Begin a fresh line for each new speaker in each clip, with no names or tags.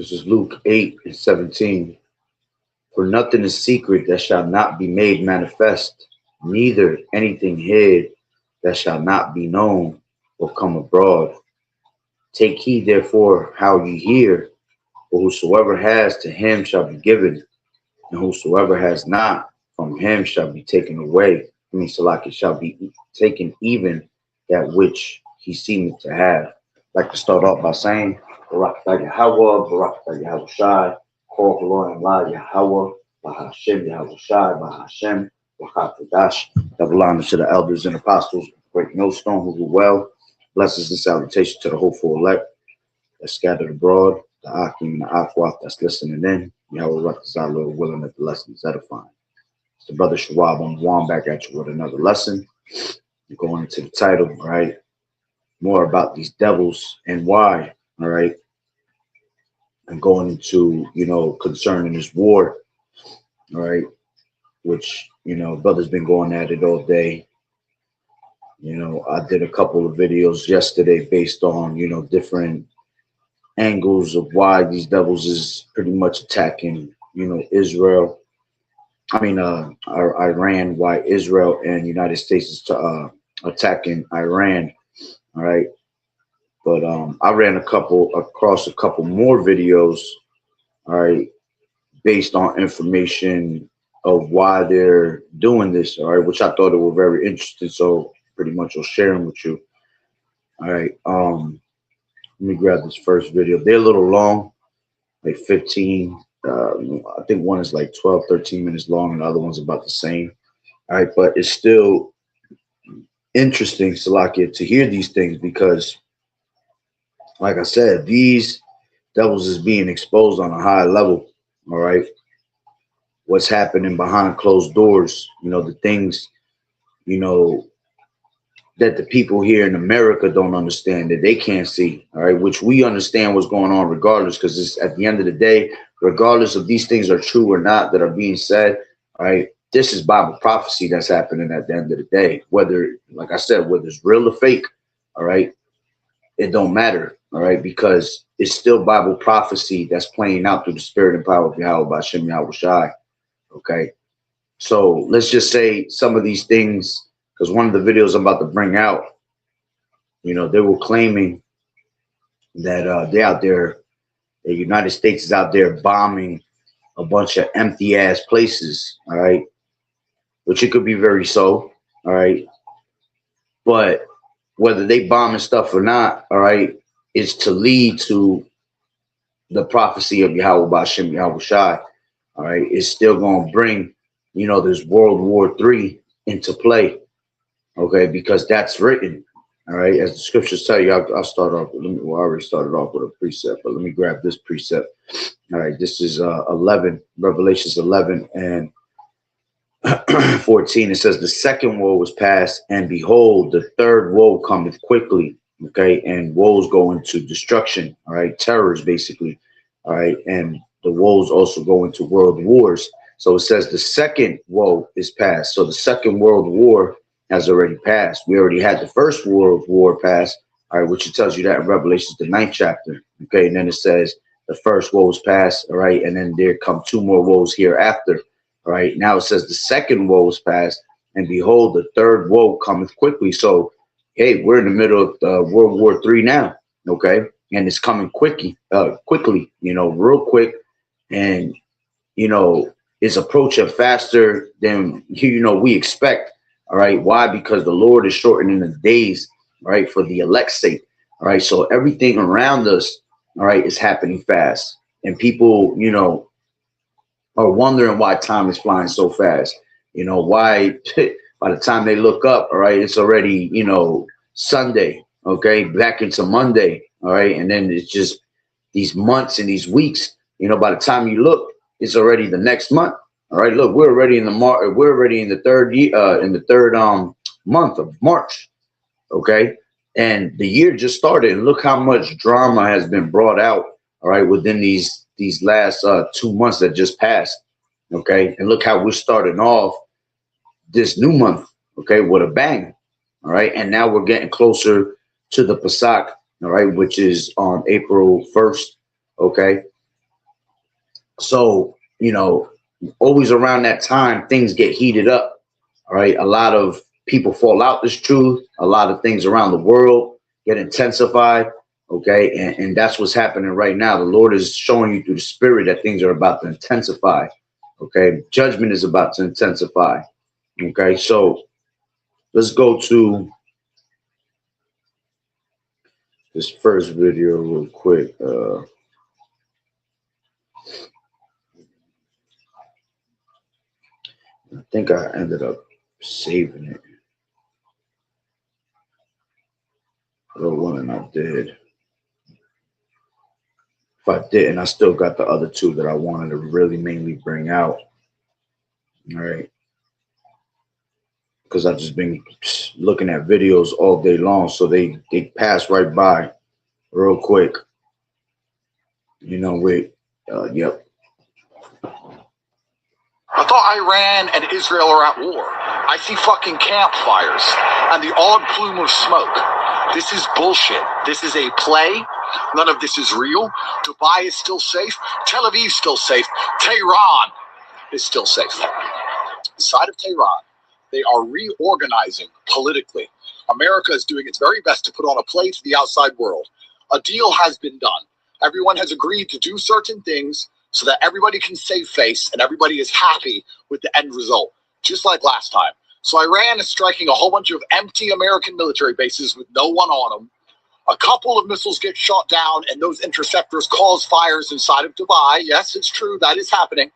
This is Luke 8:17. For nothing is secret that shall not be made manifest, neither anything hid that shall not be known or come abroad. Take heed therefore how ye hear, for whosoever has, to him shall be given, and whosoever has not, from him shall be taken away. I mean, Salaki shall be taken even that which he seemeth to have. I'd like to start off by saying, Barak Yahawah, Barak Yahweh Shai, Kor Halor and La Yahawah, Bahashem Yahweh Shai, Bahashem, Bahakadash. Double honor to the elders and apostles, great millstone who do well. Blessings and salutations to the hopeful elect that's scattered abroad, the Akim and the Akwaf that's listening in. Yahweh Rakazah, Lord willing, that the lesson is edifying. It's the brother Shawab on one back at you with another lesson. We're going into the title, all right? More about these devils and why, all right? And going into, concerning this war, all right? Which, brother's been going at it all day. I did a couple of videos yesterday based on, different angles of why these devils is pretty much attacking, Israel. I mean, Iran, why Israel and United States is attacking Iran. All right. But I ran across a couple more videos, all right, based on information of why they're doing this, all right, which I thought it were very interesting. So pretty much I'll share them with you. All right. Let me grab this first video. They're a little long, like 15. I think one is like 12, 13 minutes long, and the other one's about the same. All right, but it's still interesting, Salakia, to hear these things because, like I said, these devils is being exposed on a high level. All right, what's happening behind closed doors? The things, that the people here in America don't understand, that they can't see, all right, which we understand what's going on regardless, because it's at the end of the day, regardless of these things are true or not that are being said, all right, this is Bible prophecy that's happening at the end of the day. Whether, like I said, whether it's real or fake, all right, it don't matter, all right, because it's still Bible prophecy that's playing out through the spirit and power of Yahweh by Shem Yahweh Shai, okay? So let's just say some of these things, because one of the videos I'm about to bring out, they were claiming that they're out there, the United States is out there bombing a bunch of empty ass places, all right, which it could be very so, all right, but whether they bombing stuff or not, all right, is to lead to the prophecy of Yahweh B'Shem Yahweh Shai, all right, it's still going to bring, this World War III into play. Okay, because that's written, all right, as the scriptures tell you. I'll start off. I already started off with a precept, but let me grab this precept. All right, this is 11, Revelations 11 and 14. It says, the second woe was past, and behold, the third woe cometh quickly. Okay, and woes go into destruction. All right, terrors basically. All right, and the woes also go into world wars. So it says the second woe is past. So the second world war has already passed. We already had the first world war pass, all right, which it tells you that in Revelations, the 9th chapter. Okay, and then it says the first woe is past, all right, and then there come two more woes hereafter. All right, now it says the second woe is past, and behold, the third woe cometh quickly. So, hey, we're in the middle of World War III now, okay, and it's coming quickly, real quick, and it's approaching faster than we expect. All right. Why? Because the Lord is shortening the days, all right, for the elect's sake. All right. So everything around us, all right, is happening fast. And people, are wondering why time is flying so fast. Why by the time they look up, all right, it's already, Sunday, okay, back into Monday. All right. And then it's just these months and these weeks, by the time you look, it's already the next month. All right, look, we're already in the third month of March, okay, and the year just started. And look how much drama has been brought out, all right, within these last 2 months that just passed, okay, and look how we're starting off this new month, okay, with a bang, all right, and now we're getting closer to the Pesach, all right, which is on April 1st, okay. So, you know, always around that time, things get heated up. All right. A lot of people fall out this truth. A lot of things around the world get intensified. Okay. And that's what's happening right now. The Lord is showing you through the spirit that things are about to intensify. Okay. Judgment is about to intensify. Okay. So let's go to this first video real quick. I think I ended up saving it. The one I did. If I didn't, I still got the other two that I wanted to really mainly bring out. All right. Because I've just been looking at videos all day long. So they pass right by real quick. You know, yep.
I thought Iran and Israel are at war. I see fucking campfires and the odd plume of smoke. This is bullshit. This is a play. None of this is real. Dubai is still safe. Tel Aviv is still safe. Tehran is still safe. Inside of Tehran, they are reorganizing politically. America is doing its very best to put on a play to the outside world. A deal has been done. Everyone has agreed to do certain things so that everybody can save face and everybody is happy with the end result, just like last time. So Iran is striking a whole bunch of empty American military bases with no one on them. A couple of missiles get shot down and those interceptors cause fires inside of Dubai. Yes, it's true. That is happening.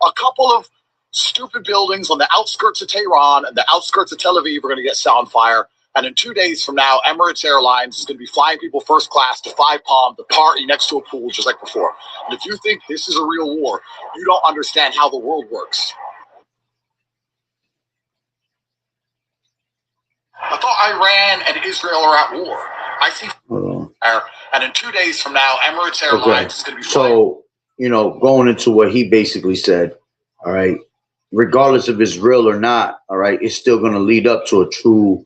A couple of stupid buildings on the outskirts of Tehran and the outskirts of Tel Aviv are going to get set on fire. And in 2 days from now, Emirates Airlines is going to be flying people first class to Five Palm to party next to a pool just like before. And if you think this is a real war, you don't understand how the world works. I thought Iran and Israel are at war. I see. And in 2 days from now, Emirates Airlines is going to be flying.
So, you know, going into what he basically said, all right, regardless if it's real or not, all right, it's still going to lead up to a true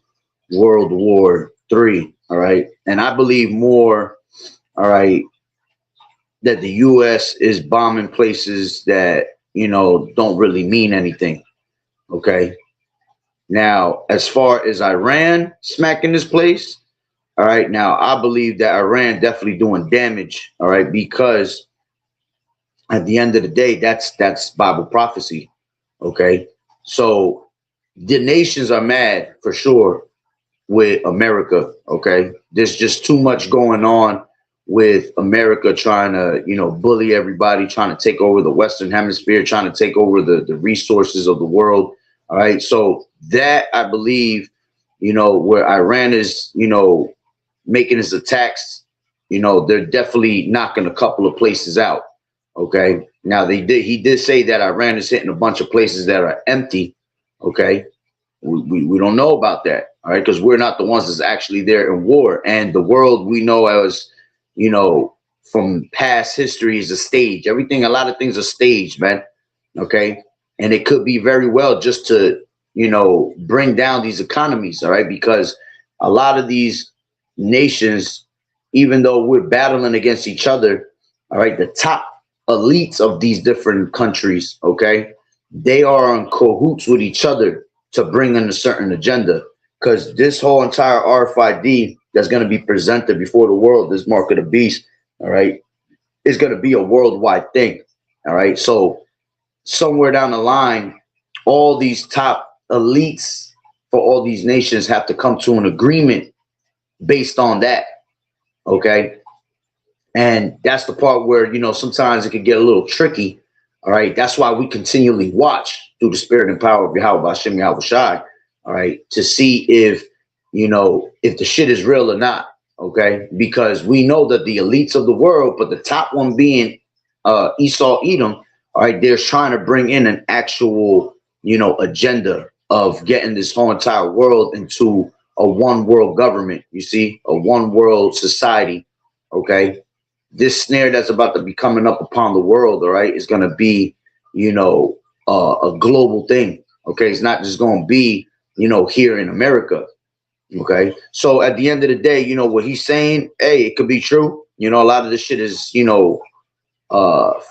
World War III, all right? And I believe more, all right, that the U.S. is bombing places that, you know, don't really mean anything, okay? Now, as far as Iran smacking this place, all right, now I believe that Iran definitely doing damage, all right, because at the end of the day, that's Bible prophecy, okay? So the nations are mad for sure with America, okay? There's just too much going on with America trying to, you know, bully everybody, trying to take over the Western Hemisphere, trying to take over the resources of the world, all right? So that, I believe, you know, where Iran is, you know, making his attacks, you know, they're definitely knocking a couple of places out, okay? Now, he did say that Iran is hitting a bunch of places that are empty, okay? We don't know about that, all right, because we're not the ones that's actually there in war. And the world we know as, you know, from past history is a stage. Everything, a lot of things are staged, man, okay? And it could be very well just to, you know, bring down these economies, all right? Because a lot of these nations, even though we're battling against each other, all right, the top elites of these different countries, okay, they are in cahoots with each other to bring in a certain agenda, because this whole entire RFID that's going to be presented before the world, this mark of the beast, all right, is going to be a worldwide thing, all right? So somewhere down the line, all these top elites for all these nations have to come to an agreement based on that, okay? And that's the part where, you know, sometimes it can get a little tricky, all right? That's why we continually watch through the spirit and power of YAHAWAH'S, all right, to see if, you know, if the shit is real or not, okay? Because we know that the elites of the world, but the top one being Esau Edom, all right, they're trying to bring in an actual, you know, agenda of getting this whole entire world into a one world government, you see, a one world society, okay? This snare that's about to be coming up upon the world, all right, is going to be, you know, a global thing, okay? It's not just going to be, you know, here in America, okay? So at the end of the day, you know, what he's saying, hey, it could be true. You know, a lot of this shit is, you know,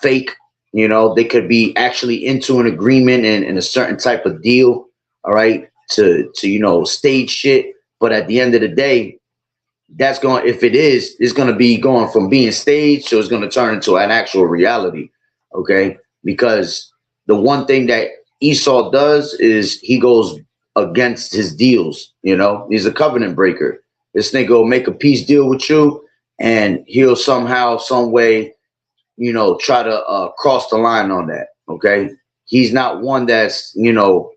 fake, You know, they could be actually into an agreement and a certain type of deal, all right, to you know, stage shit. But at the end of the day, that's going, if it is, it's going to be going from being staged, so it's going to turn into an actual reality, okay? Because the one thing that Esau does is he goes against his deals. You know, he's a covenant breaker. This nigga will make a peace deal with you, and he'll somehow, some way, you know, try to cross the line on that. Okay, he's not one that's, you know,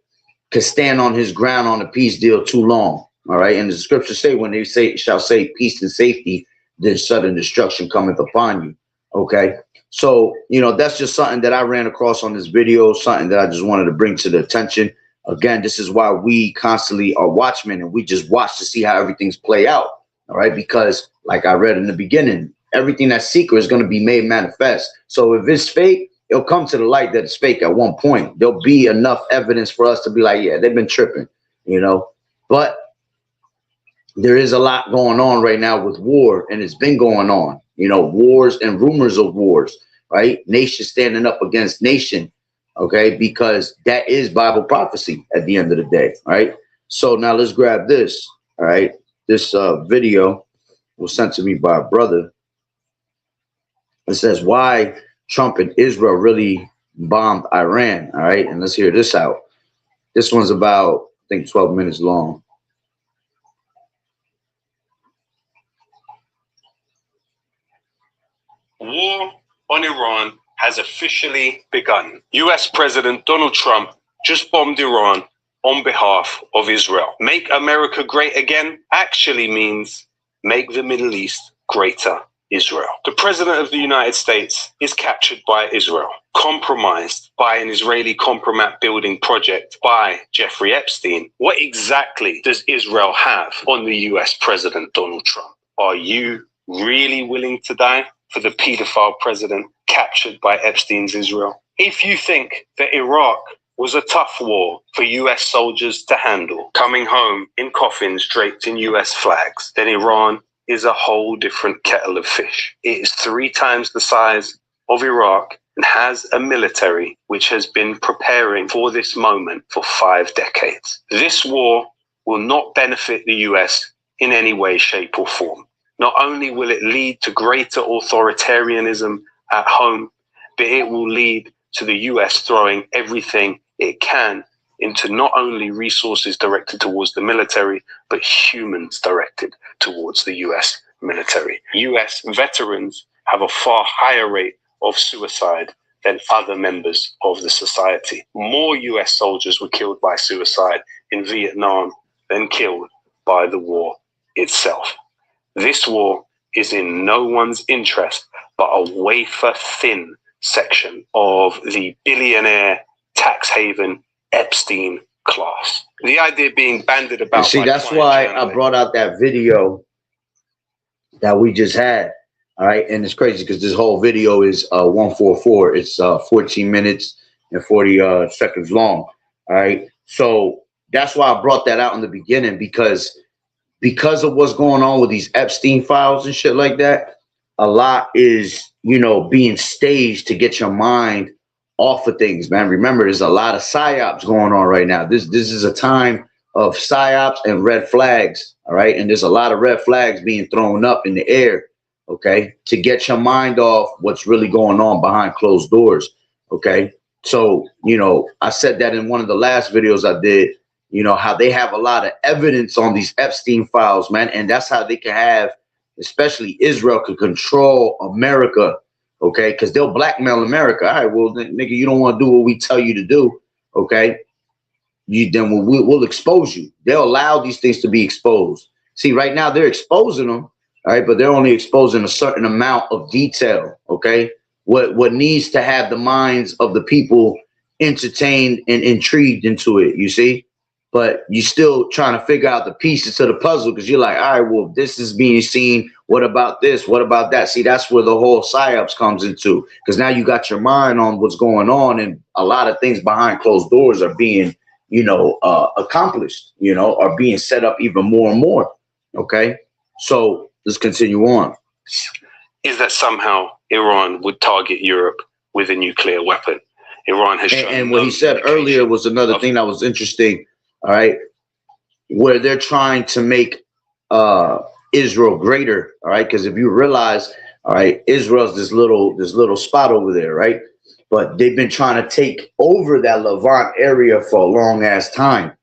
could stand on his ground on a peace deal too long. All right, and the scriptures say, when they say shall say peace and safety, then sudden destruction cometh upon you. Okay, so you know, that's just something that I ran across on this video, something that I just wanted to bring to the attention. Again, this is why we constantly are watchmen, and we just watch to see how everything's play out. All right, because like I read in the beginning, everything that's secret is going to be made manifest. So if it's fake, it'll come to the light that it's fake at one point. There'll be enough evidence for us to be like, yeah, they've been tripping, you know. But there is a lot going on right now with war, and it's been going on, you know, wars and rumors of wars, right? Nation standing up against nation, okay, because that is Bible prophecy at the end of the day, right? So now let's grab this, all right? This video was sent to me by a brother. It says, why Trump and Israel really bombed Iran, all right? And let's hear this out. This one's about, I think, 12 minutes long.
War on Iran has officially begun. US President Donald Trump just bombed Iran on behalf of Israel. Make America great again actually means make the Middle East greater Israel. The President of the United States is captured by Israel, compromised by an Israeli compromat building project by Jeffrey Epstein. What exactly does Israel have on the US President Donald Trump? Are you really willing to die for the pedophile president captured by Epstein's Israel? If you think that Iraq was a tough war for US soldiers to handle, coming home in coffins draped in US flags, then Iran is a whole different kettle of fish. It is 3 times the size of Iraq and has a military which has been preparing for this moment for 5 decades. This war will not benefit the US in any way, shape, or form. Not only will it lead to greater authoritarianism at home, but it will lead to the US throwing everything it can into not only resources directed towards the military, but humans directed towards the US military. US veterans have a far higher rate of suicide than other members of the society. More US soldiers were killed by suicide in Vietnam than killed by the war itself. This war is in no one's interest but a wafer-thin section of the billionaire tax haven Epstein class. The idea being bandied about.
And see, that's why I brought out that video that we just had. All right, and it's crazy because this whole video is 144. It's 14 minutes and 40 seconds long. All right, so that's why I brought that out in the beginning, because of what's going on with these Epstein files and shit like that. A lot is, you know, being staged to get your mind off of things, man. Remember, there's a lot of psyops going on right now. This is a time of psyops and red flags, all right? And there's a lot of red flags being thrown up in the air, okay, to get your mind off what's really going on behind closed doors, okay? So, you know, I said that in one of the last videos I did, you know, how they have a lot of evidence on these Epstein files, man, and that's how they can have, especially Israel, could control America, okay, because they'll blackmail America. All right, well, nigga, you don't want to do what we tell you to do, okay? Then we'll expose you. They'll allow these things to be exposed. See, right now they're exposing them, all right, but they're only exposing a certain amount of detail, okay? What needs to have the minds of the people entertained and intrigued into it, you see? But you're still trying to figure out the pieces to the puzzle, because you're like, all right, well, this is being seen. What about this? What about that? See, that's where the whole psyops comes into, because now you got your mind on what's going on, and a lot of things behind closed doors are being, you know, accomplished, you know, are being set up even more and more. Okay, so let's continue on.
Is that somehow Iran would target Europe with a nuclear weapon. Iran has shown
and what he said earlier was another thing that was interesting, all right, where they're trying to make Israel greater, all right, because if you realize, all right, Israel's this little spot over there, right, but they've been trying to take over that Levant area for a long ass time,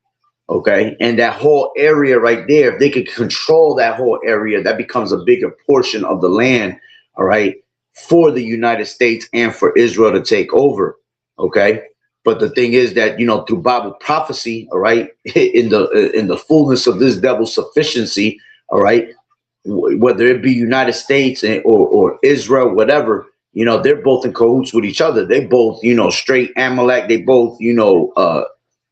okay, and that whole area right there, if they could control that whole area, that becomes a bigger portion of the land, all right, for the United States and for Israel to take over. Okay, but the thing is that, you know, through Bible prophecy, all right, in the fullness of this devil's sufficiency, all right, whether it be United States or Israel, whatever, you know, they're both in cahoots with each other. They both, you know, straight Amalek. They both, you know,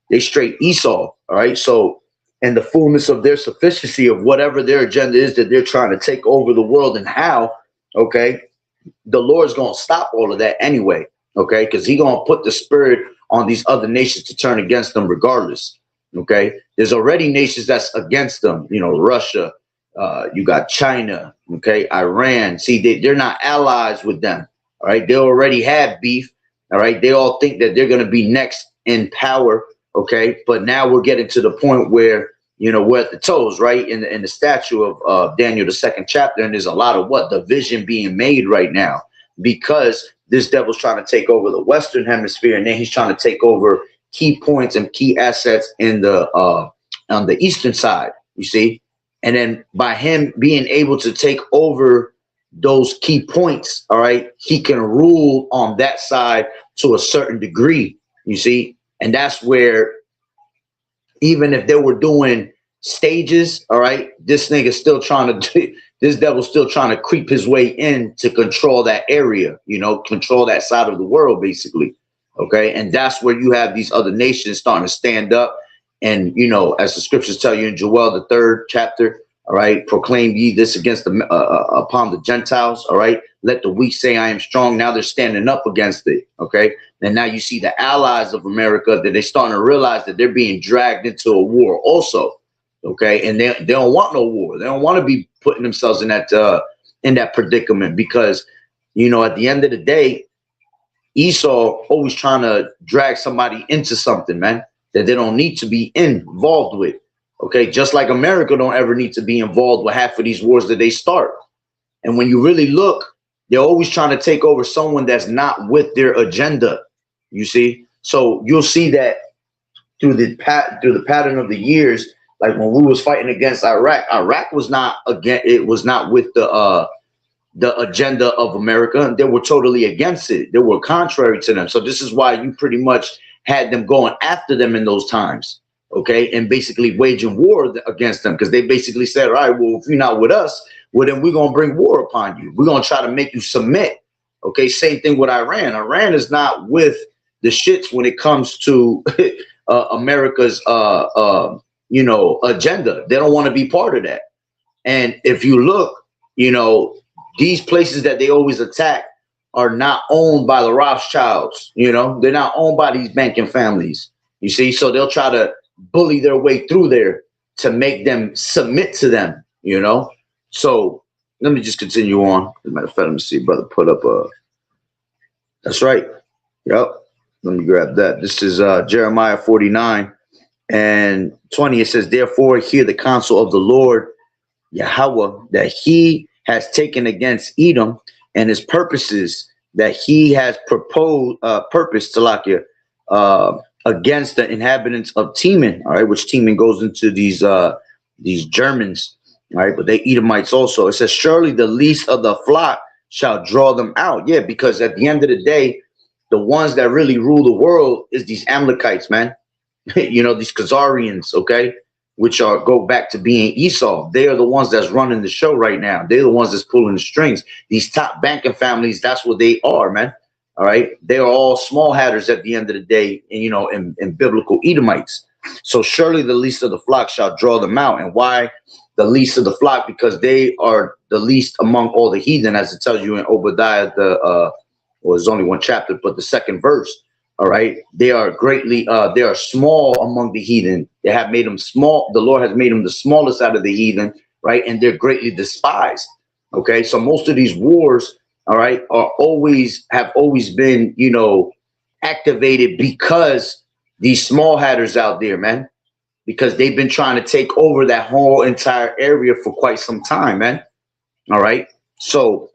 they straight Esau. All right, so in the fullness of their sufficiency of whatever their agenda is that they're trying to take over the world and how, okay, the Lord's gonna stop all of that anyway. Okay, because he's gonna put the spirit on these other nations to turn against them regardless. Okay, there's already nations that's against them. You know, Russia, you got China, okay, Iran. See, they're not allies with them. All right, they already have beef. All right, they all think that they're gonna be next in power. Okay, but now we're getting to the point where, you know, we're at the toes, right, in the statue of Daniel, the 2nd chapter, and there's a lot of division being made right now because this devil's trying to take over the Western hemisphere, and then he's trying to take over key points and key assets in the on the eastern side, you see. And then by him being able to take over those key points, all right, he can rule on that side to a certain degree, you see. And that's where, even if they were doing stages, all right, this nigga's still trying to this devil's still trying to creep his way in to control that area, you know, control that side of the world, basically. Okay, and that's where you have these other nations starting to stand up, and, you know, as the scriptures tell you in Joel, the 3rd chapter, all right, proclaim ye this against the upon the Gentiles, all right, let the weak say I am strong. Now they're standing up against it. Okay, and now you see the allies of America that they're starting to realize that they're being dragged into a war also. Okay, and they don't want no war. They don't want to be putting themselves in that predicament, because, you know, at the end of the day, Esau always trying to drag somebody into something, man, that they don't need to be involved with. Okay, just like America don't ever need to be involved with half of these wars that they start. And when you really look, they're always trying to take over someone that's not with their agenda. You see, so you'll see that through the pattern of the years. Like when we was fighting against Iraq was not it was not with the agenda of America. They were totally against it. They were contrary to them. So this is why you pretty much had them going after them in those times, okay, and basically waging war against them, because they basically said, all right, well, if you're not with us, well, then we're going to bring war upon you. We're going to try to make you submit. Okay, same thing with Iran. Iran is not with the shits when it comes to America's you know, agenda. They don't want to be part of that. And if you look, you know, these places that they always attack are not owned by the Rothschilds. You know, they're not owned by these banking families. You see, so they'll try to bully their way through there to make them submit to them, you know. So let me just continue on. As a matter of fact, let me see, brother, put up that's right. Yep. Let me grab that. This is Jeremiah 49 and 20. It says, therefore, hear the counsel of the Lord Yahweh, that he has taken against Edom, and his purposes that he has purposed Talakia against the inhabitants of Teman. All right, which Teman goes into these Germans. All right, but they Edomites also. It says, surely the least of the flock shall draw them out. Yeah, because at the end of the day, the ones that really rule the world is these Amalekites, man. You know, these Khazarians, okay, which go back to being Esau. They are the ones that's running the show right now. They're the ones that's pulling the strings. These top banking families, that's what they are, man. All right, they are all small hatters at the end of the day, and, you know, in biblical Edomites. So surely the least of the flock shall draw them out. And why the least of the flock? Because they are the least among all the heathen, as it tells you in Obadiah, well, there's only one chapter, but the 2nd verse. All right, they are greatly, they are small among the heathen. They have made them small. The Lord has made them the smallest out of the heathen, right? And they're greatly despised. Okay, so most of these wars all right, have always been, you know, activated because these small hatters out there, man, because they've been trying to take over that whole entire area for quite some time, man. All right. So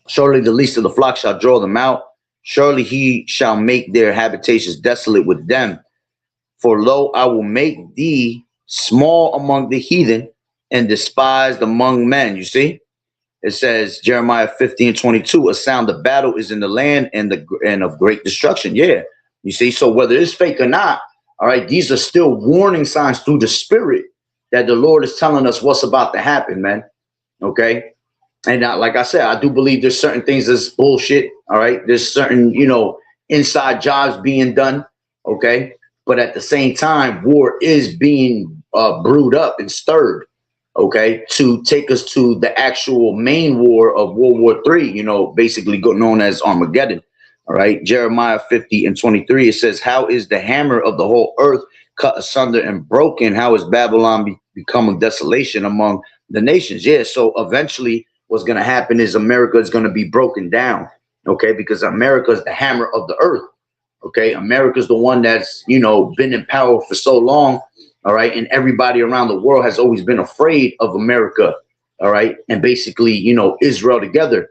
surely the least of the flock shall draw them out. Surely he shall make their habitations desolate with them. For lo, I will make thee small among the heathen and despised among men. You see, it says Jeremiah 15:22, a sound of battle is in the land and of great destruction. Yeah, you see, so whether it's fake or not, all right, these are still warning signs through the spirit that the Lord is telling us what's about to happen, man. Okay. And like I said, I do believe there's certain things that's bullshit. All right. There's certain, you know, inside jobs being done. Okay. But at the same time, war is being brewed up and stirred. Okay. To take us to the actual main war of World War III, you know, basically known as Armageddon. All right. Jeremiah 50:23, it says, how is the hammer of the whole earth cut asunder and broken? How is Babylon become a desolation among the nations? Yeah. So eventually what's going to happen is America is going to be broken down. Okay. Because America is the hammer of the earth. Okay. America is the one that's, you know, been in power for so long. All right. And everybody around the world has always been afraid of America. All right. And basically, you know, Israel together,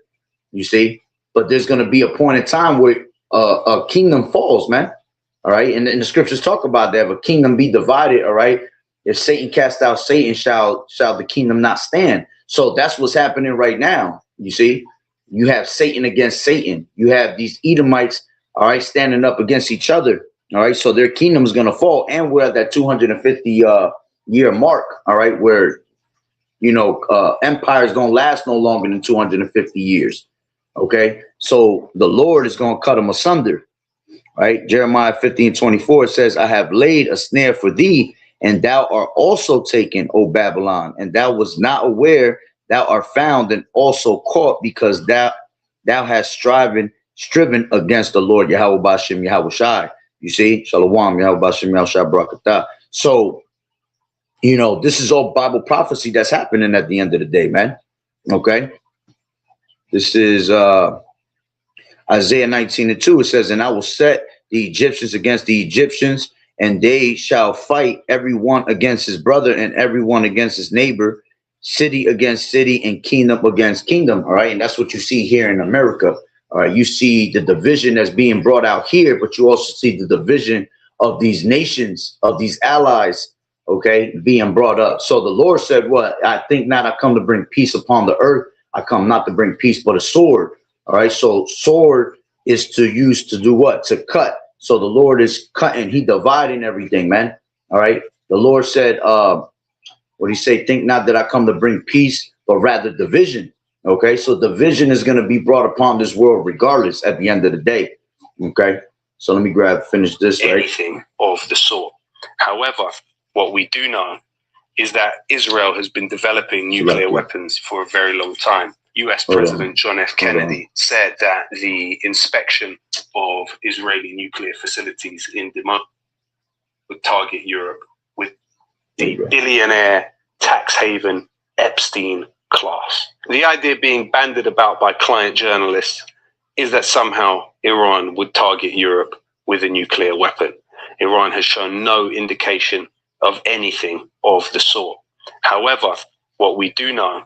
you see. But there's going to be a point in time where a kingdom falls, man. All right. And the scriptures talk about that. If a kingdom be divided, all right, if Satan cast out Satan, shall the kingdom not stand. So that's what's happening right now. You see, you have Satan against Satan. You have these Edomites, all right, standing up against each other. All right. So their kingdom is going to fall. And we're at that 250 year mark. All right. Where, you know, empires don't last no longer than 250 years. OK, so the Lord is going to cut them asunder. Right. Jeremiah 15:24 says, I have laid a snare for thee, and thou art also taken, O Babylon, and thou was not aware, thou art found and also caught, because thou hast striven against the Lord Yahweh Bashem Yahweh Shai. You see, Shalom Yahweh Bashem Yahweh Shai Barakatah. So, you know, this is all Bible prophecy that's happening at the end of the day, man. Okay. This is Isaiah 19:2. It says, and I will set the Egyptians against the Egyptians, and they shall fight every one against his brother and every one against his neighbor, city against city and kingdom against kingdom. All right. And that's what you see here in America. All right. You see the division that's being brought out here, but you also see the division of these nations, of these allies, okay, being brought up. So the Lord said, what? I think not I come to bring peace upon the earth. I come not to bring peace, but a sword. All right. So sword is to use to do what? To cut. So the Lord is cutting. He dividing everything, man. All right. The Lord said, what do you say? Think not that I come to bring peace, but rather division. Okay. So division is going to be brought upon this world regardless at the end of the day. Okay. So let me finish this.
Anything of the sort. However, what we do know is that Israel has been developing nuclear weapons for a very long time. US President John F. Kennedy said that the inspection of Israeli nuclear facilities in Dimona would target Europe with the billionaire tax haven Epstein class. The idea being bandied about by client journalists is that somehow Iran would target Europe with a nuclear weapon. Iran has shown no indication of anything of the sort. However, what we do know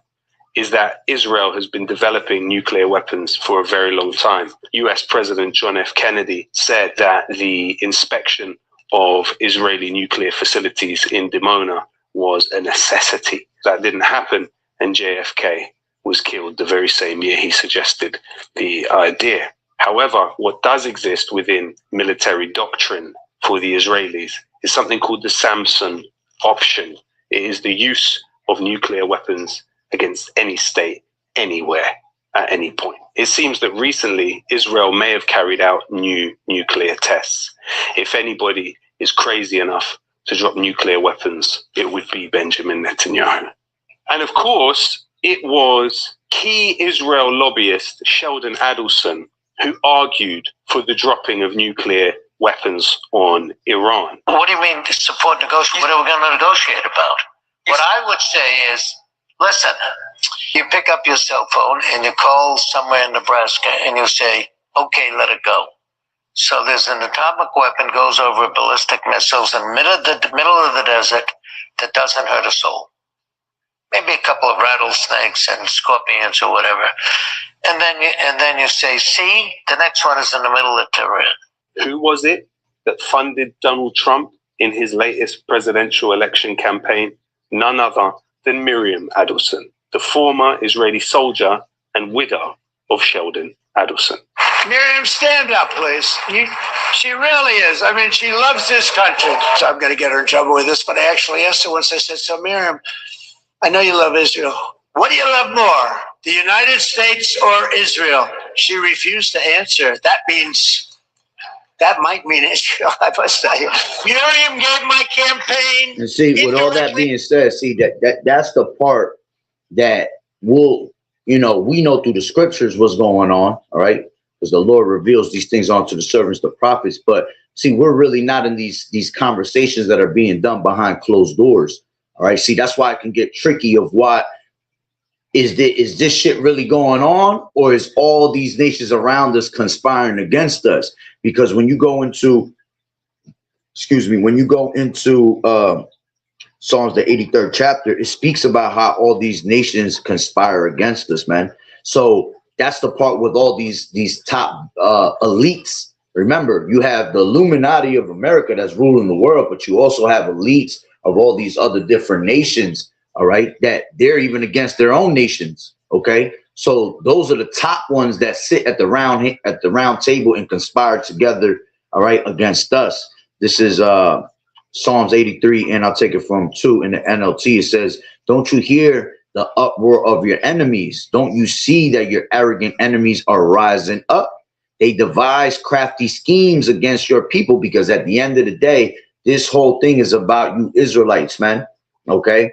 is that Israel has been developing nuclear weapons for a very long time. US President John F. Kennedy said that the inspection of Israeli nuclear facilities in Dimona was a necessity. That didn't happen, and JFK was killed the very same year he suggested the idea. However, what does exist within military doctrine for the Israelis is something called the Samson option. It is the use of nuclear weapons against any state, anywhere, at any point. It seems that recently Israel may have carried out new nuclear tests. If anybody is crazy enough to drop nuclear weapons, it would be Benjamin Netanyahu. And of course, it was key Israel lobbyist Sheldon Adelson who argued for the dropping of nuclear weapons on Iran.
What do you mean support negotiation? What are we going to negotiate about? What I would say is, Listen, you pick up your cell phone and you call somewhere in Nebraska and you say, okay, let it go. So there's an atomic weapon goes over ballistic missiles in the middle of the desert that doesn't hurt a soul. Maybe a couple of rattlesnakes and scorpions or whatever. And then you say, see, the next one is in the middle of Tehran.
Who was it that funded Donald Trump in his latest presidential election campaign? None other than Miriam Adelson, the former Israeli soldier and widow of Sheldon Adelson.
Miriam, stand up, please. She really is. I mean, she loves this country. So I'm going to get her in trouble with this, but I actually asked her once. I said, so Miriam, I know you love Israel. What do you love more, the United States or Israel? She refused to answer. That might mean Israel, I must tell you. Miriam gave my campaign.
And see, with all that being said, see that's the part that will, we know through the scriptures what's going on, all right? Because the Lord reveals these things onto the servants, the prophets. But see, we're really not in these conversations that are being done behind closed doors. All right. See, that's why it can get tricky of what is this shit really going on, or is all these nations around us conspiring against us? Because when you go into, Psalms, the 83rd chapter, it speaks about how all these nations conspire against us, man. So that's the part with all these top elites. Remember, you have the Illuminati of America that's ruling the world, but you also have elites of all these other different nations, all right, that they're even against their own nations. Okay, so those are the top ones that sit at the round table and conspire together, all right, against us. This is Psalms 83, and I'll take it from 2 in the NLT. It says, don't you hear the uproar of your enemies? Don't you see that your arrogant enemies are rising up? They devise crafty schemes against your people, because at the end of the day, this whole thing is about you Israelites, man. Okay,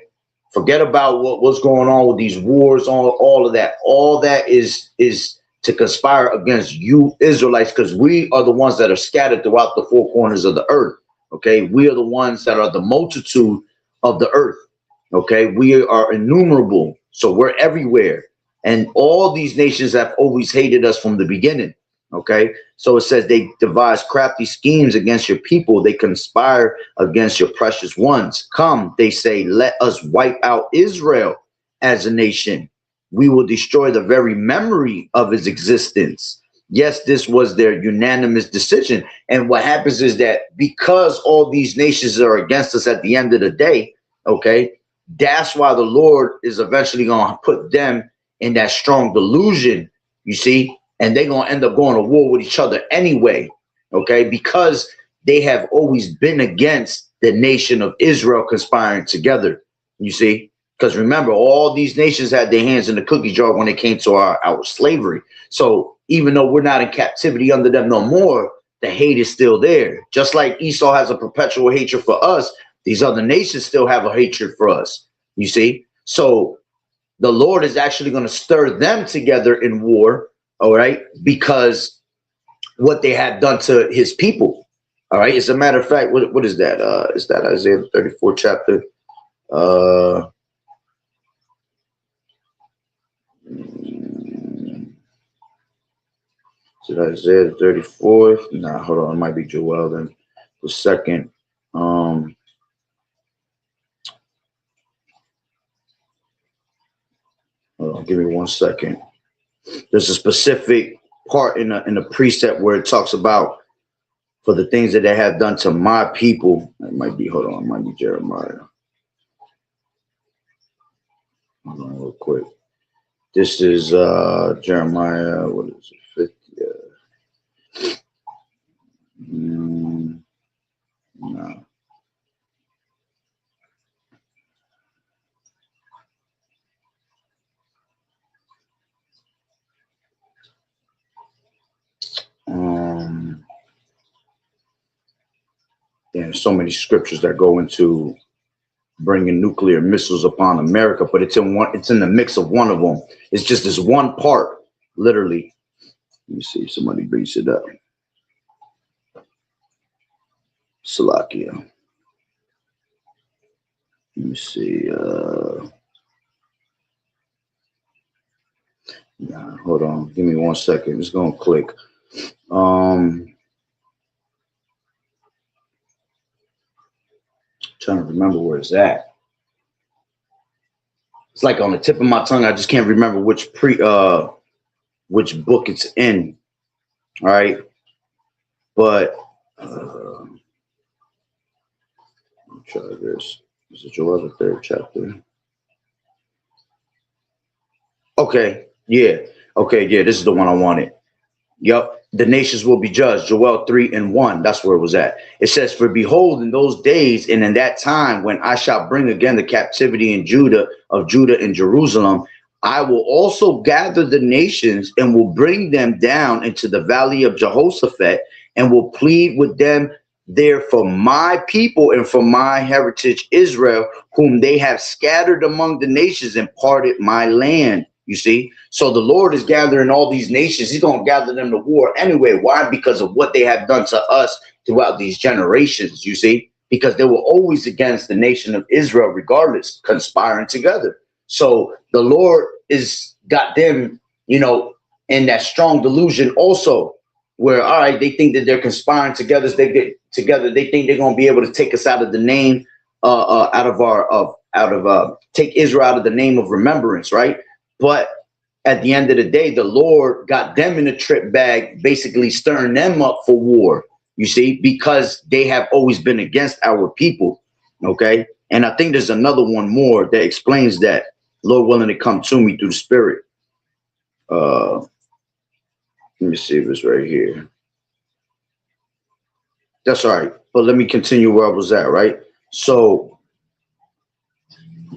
forget about what's going on with these wars, all of that. All that is to conspire against you Israelites, because we are the ones that are scattered throughout the four corners of the earth. Okay, we are the ones that are the multitude of the earth. Okay, we are innumerable, so we're everywhere, and all these nations have always hated us from the beginning. Okay, so it says they devise crafty schemes against your people. They conspire against your precious ones. Come, they say, let us wipe out Israel as a nation. We will destroy the very memory of its existence. Yes, this was their unanimous decision. And what happens is that because all these nations are against us at the end of the day, okay, that's why the Lord is eventually going to put them in that strong delusion, you see, and they're going to end up going to war with each other anyway, okay, because they have always been against the nation of Israel conspiring together, you see, because remember, all these nations had their hands in the cookie jar when it came to our slavery. So even though we're not in captivity under them no more, the hate is still there. Just like Esau has a perpetual hatred for us, these other nations still have a hatred for us, you see. So the Lord is actually going to stir them together in war, all right, because what they have done to his people, all right. As a matter of fact, what is that? Is that Isaiah 34 chapter? Is it Isaiah 34? Nah, hold on. It might be Joel then. The second. Hold on, give me 1 second. There's a specific part in the precept where it talks about for the things that they have done to my people. It might be, hold on, it might be Jeremiah. Hold on real quick. This is Jeremiah, what is it, 50? No. There's so many scriptures that go into bringing nuclear missiles upon America, but it's in the mix of one of them. It's just this one part, literally. Let me see if somebody brings it up. Salakia. Let me see. Nah, hold on. Give me 1 second. It's gonna click. Trying to remember where it's at. It's like on the tip of my tongue. I just can't remember which book it's in. All right, but let me try this. This is Joel, the 3rd chapter. Okay, yeah. Okay, yeah. This is the one I wanted. Yup. The nations will be judged. Joel 3:1. That's where it was at. It says, "For behold, in those days and in that time, when I shall bring again the captivity in Judah and Jerusalem, I will also gather the nations and will bring them down into the valley of Jehoshaphat and will plead with them there for my people and for my heritage Israel, whom they have scattered among the nations and parted my land." You see, so the Lord is gathering all these nations. He's going to gather them to war anyway. Why? Because of what they have done to us throughout these generations. You see, because they were always against the nation of Israel, regardless, conspiring together. So the Lord is got them, you know, in that strong delusion also, where, all right, they think that they're conspiring together. As they get together, they think they're going to be able to take us out of the name, take Israel out of the name of remembrance, right? But at the end of the day, the Lord got them in a trip bag, basically stirring them up for war, you see, because they have always been against our people. Okay. And I think there's another one more that explains that. Lord willing to come to me through the Spirit. Let me see if it's right here. That's all right. But let me continue where I was at, right? So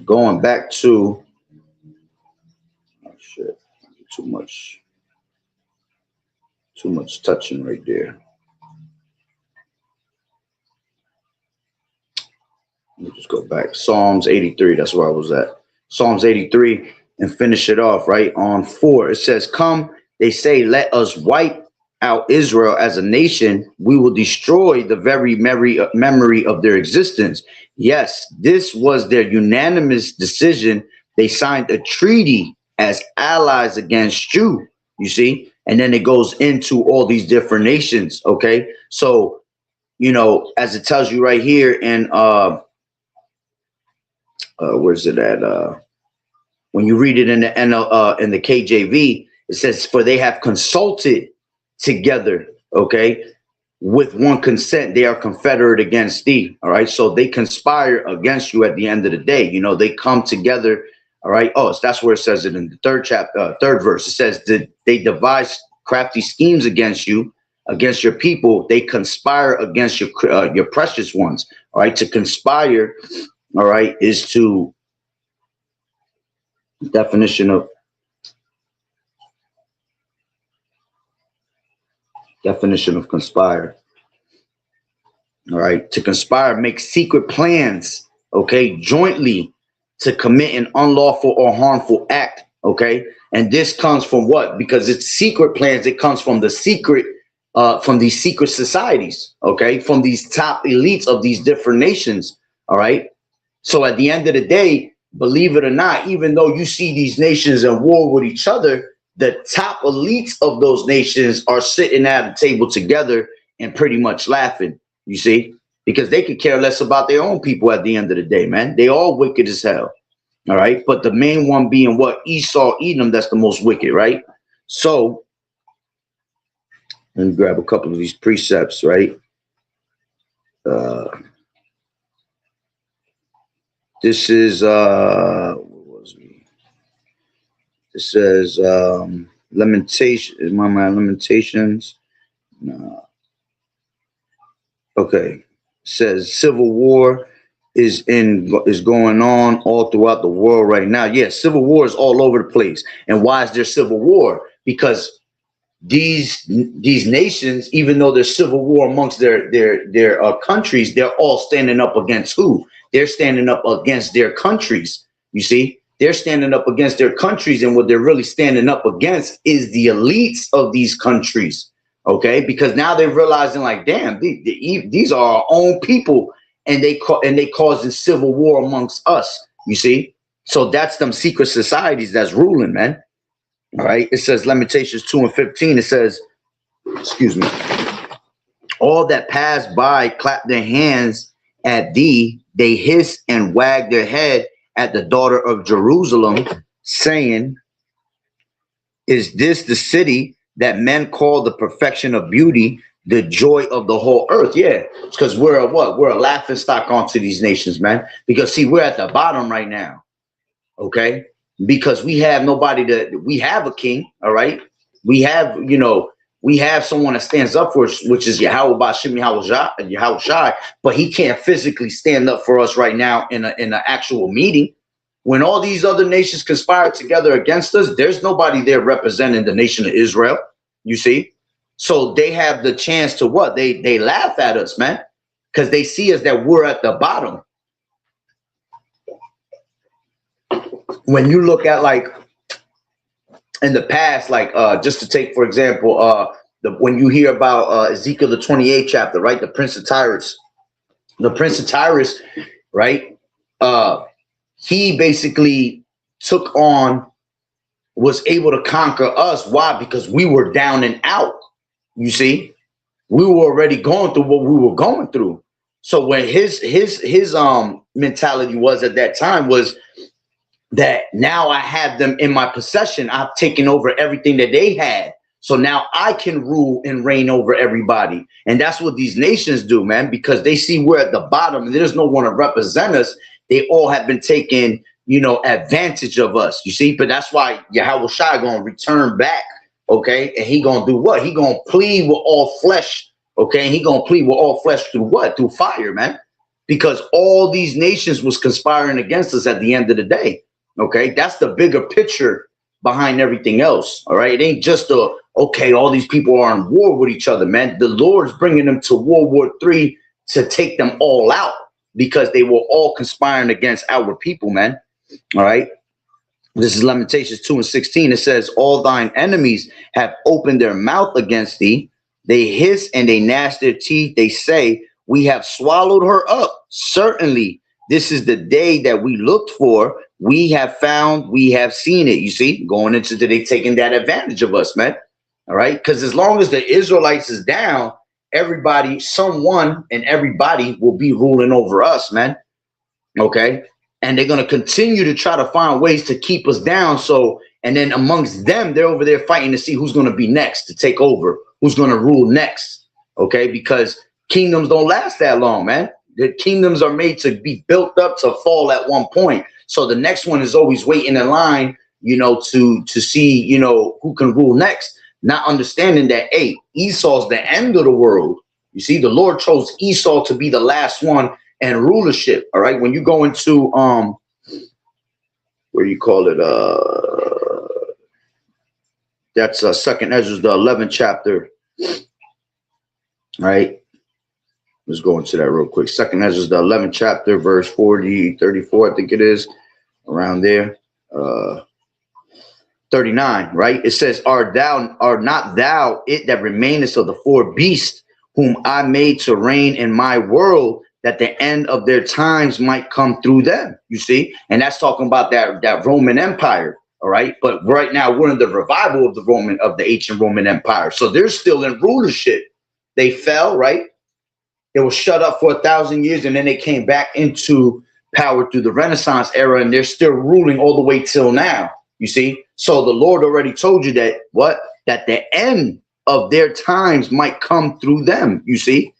going back to, too much touching right there. Let me just go back. Psalms 83, that's where I was at. Psalms 83, and finish it off, right? On 4, it says, "Come, they say, let us wipe out Israel as a nation. We will destroy the very memory of their existence. Yes, this was their unanimous decision. They signed a treaty as allies against you," you see, and then it goes into all these different nations. Okay, so you know, as it tells you right here in where's it at? When you read it in the KJV, it says, "For they have consulted together." Okay, with one consent, they are confederate against thee. All right, so they conspire against you at the end of the day. You know, they come together. All right. Oh, so that's where it says it in the 3rd chapter, 3rd verse. It says that they devise crafty schemes against you, against your people. They conspire against your precious ones. All right. To conspire, all right, is to definition of conspire. All right. To conspire, make secret plans. Okay. Jointly to commit an unlawful or harmful act. Okay. And this comes from what? Because it's secret plans. It comes from the secret, from these secret societies. Okay. From these top elites of these different nations. All right. So at the end of the day, believe it or not, even though you see these nations at war with each other, the top elites of those nations are sitting at a table together and pretty much laughing, you see, because they could care less about their own people at the end of the day, man. They all wicked as hell. All right. But the main one being what? Esau, Edom, that's the most wicked, right? So let me grab a couple of these precepts, right? This is what was it? It says Lamentations. No. Okay. It says civil war is going on all throughout the world right now. Yes, civil war is all over the place. And why is there civil war? Because these nations, even though there's civil war amongst their countries, they're all standing up against who? They're standing up against their countries. You see, they're standing up against their countries, and what they're really standing up against is the elites of these countries. Okay, because now they're realizing, like, damn, these are our own people, and they causing civil war amongst us. You see, so that's them secret societies that's ruling, man. All right. It says Lamentations 2:15. It says, excuse me, all that pass by clap their hands at thee. They hiss and wag their head at the daughter of Jerusalem, saying, is this the city that men call the perfection of beauty, the joy of the whole earth? Yeah, because we're a what? We're a laughing stock onto these nations, man. Because see, we're at the bottom right now. Okay, because we have nobody we have a king. All right, we have, you know, we have someone that stands up for us, which is Yahawashi, but he can't physically stand up for us right now in an actual meeting. When all these other nations conspire together against us, there's nobody there representing the nation of Israel. You see, so they have the chance to what? They laugh at us, man, because they see us that we're at the bottom. When you look at, like, in the past, like just to take for example, when you hear about Ezekiel the 28th chapter, right? The Prince of Tyrus, right? He basically was able to conquer us. Why? Because we were down and out. You see, we were already going through what we were going through. So when his mentality was at that time was that now I have them in my possession. I've taken over everything that they had. So now I can rule and reign over everybody. And that's what these nations do, man, because they see we're at the bottom and there's no one to represent us. They all have been taking, you know, advantage of us, you see. But that's why Yahawashi gonna return back, okay? And he gonna do what? He gonna plead with all flesh, okay? And he gonna plead with all flesh through what? Through fire, man. Because all these nations was conspiring against us at the end of the day, okay? That's the bigger picture behind everything else, all right? It ain't just okay, all these people are in war with each other, man. The Lord's bringing them to World War III to take them all out, because they were all conspiring against our people, man. All right. This is Lamentations 2:16. It says, all thine enemies have opened their mouth against thee. They hiss and they gnash their teeth. They say, we have swallowed her up. Certainly, this is the day that we looked for. We have found, we have seen it. You see, going into today, taking that advantage of us, man. All right. Because as long as the Israelites is down, everybody, someone and everybody will be ruling over us, man. Okay. And they're going to continue to try to find ways to keep us down. So, and then amongst them, they're over there fighting to see who's going to be next to take over, who's going to rule next. Okay. Because kingdoms don't last that long, man. The kingdoms are made to be built up to fall at one point. So the next one is always waiting in line, you know, to see, you know, who can rule next. Not understanding that, hey, Esau's the end of the world. You see, the Lord chose Esau to be the last one and rulership. All right. When you go into where you call it, that's Second Ezra, the 11th chapter. All right. Let's go into that real quick. Second Ezra, the 11th chapter, verse 34, I think it is, around there. 39, right? It says, art not thou it that remainest of the four beasts whom I made to reign in my world, that the end of their times might come through them? You see, and that's talking about that Roman Empire. All right, but right now we're in the revival of the ancient Roman Empire. So they're still in rulership. They fell, right? They were shut up for 1,000 years, and then they came back into power through the Renaissance era, and they're still ruling all the way till now. You see, so the Lord already told you that that the end of their times might come through them. You see,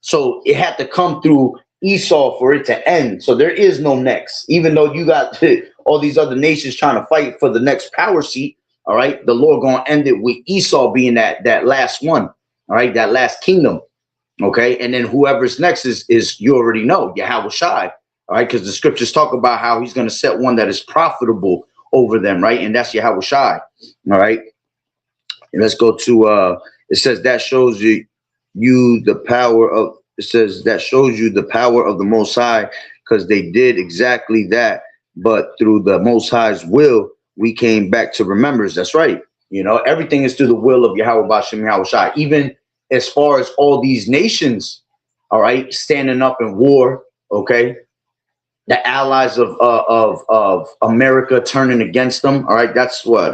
so it had to come through Esau for it to end. So there is no next, even though you got all these other nations trying to fight for the next power seat. All right, the Lord gonna end it with Esau being that last one. All right, that last kingdom. Okay, and then whoever's next is you already know, Yahawashi. All right, because the scriptures talk about how he's going to set one that is profitable over them, right? And that's Yahawashi. All right, and let's go to it says that shows you the power of, it says that shows you the power of the Most High, because they did exactly that, but through the Most High's will we came back to remembrance. That's right. You know, everything is through the will of Yahweh Bashem Yahawashi. Even as far as all these nations, all right, standing up in war, okay, the allies of America turning against them. All right, that's what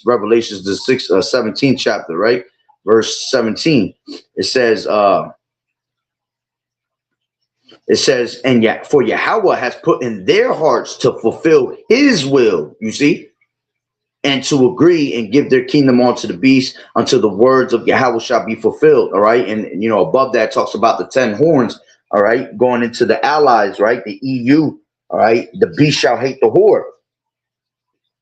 Revelations the 17th chapter, right? Verse 17. It says, and yet for Yahweh has put in their hearts to fulfill his will, you see, and to agree and give their kingdom unto the beast until the words of Yahweh shall be fulfilled. All right. And you know, above that talks about the 10 horns. All right. Going into the allies, right? The EU. All right. The beast shall hate the whore.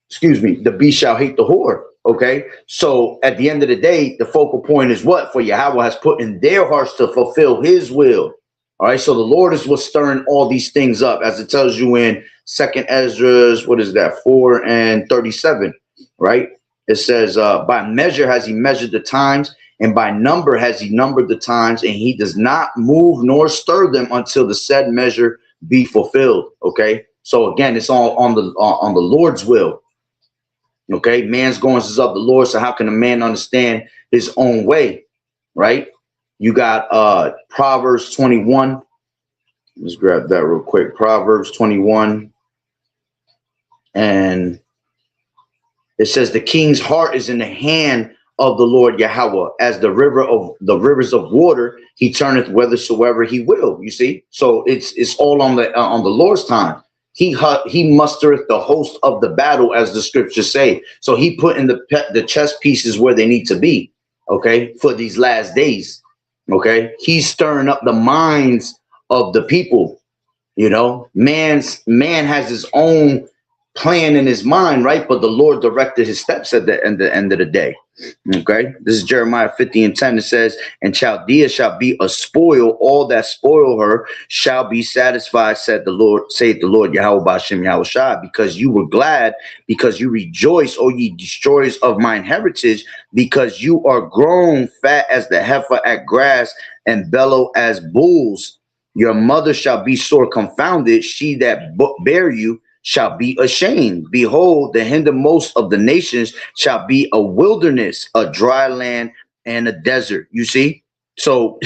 Excuse me. The beast shall hate the whore. Okay. So at the end of the day, the focal point is what? For Yahweh has put in their hearts to fulfill his will. All right. So the Lord is what's stirring all these things up, as it tells you in 2nd Ezra's, what is that? 4:37. Right? It says, by measure has he measured the times, and by number has he numbered the times, and he does not move nor stir them until the said measure be fulfilled. Okay. So again, it's all on the Lord's will. Okay. Man's goings is of the Lord. So how can a man understand his own way? Right? You got Proverbs 21. Let's grab that real quick. Proverbs 21. And it says, the king's heart is in the hand of the Lord Yahweh, as the rivers of water, he turneth whithersoever he will. You see, so it's all on the Lord's time. He mustereth the host of the battle, as the scriptures say. So he put in the chess pieces where they need to be. Okay, for these last days. Okay, he's stirring up the minds of the people. You know, man has his own plan in his mind, right? But the Lord directed his steps at the end of the day. Okay, this is Jeremiah 50:10. It says, and Chaldea shall be a spoil, all that spoil her shall be satisfied, saith the Lord Yahweh B'Shem Yahweh Shai, because you were glad, because you rejoice, O ye destroyers of mine heritage, because you are grown fat as the heifer at grass and bellow as bulls. Your mother shall be sore confounded, she that bare you shall be ashamed. Behold, the hindermost of the nations shall be a wilderness, a dry land, and a desert. You see? So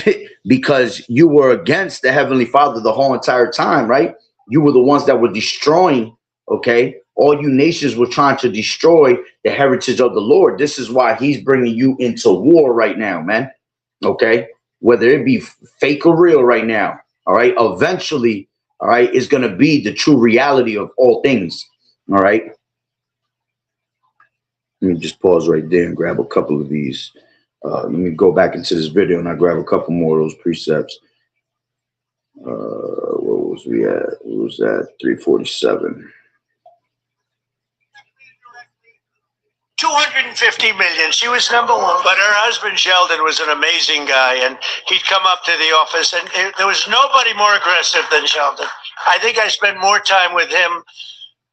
because you were against the Heavenly Father the whole entire time, right? You were the ones that were destroying, okay? All you nations were trying to destroy the heritage of the Lord. This is why he's bringing you into war right now, man. Okay? Whether it be fake or real right now, all right? Eventually, all right, is going to be the true reality of all things. All right. Let me just pause right there and grab a couple of these. Let me go back into this video and I grab a couple more of those precepts. What was we at? What was that? 347.
250 million. She was number one. But her husband, Sheldon, was an amazing guy. And he'd come up to the office, and there was nobody more aggressive than Sheldon. I think I spent more time with him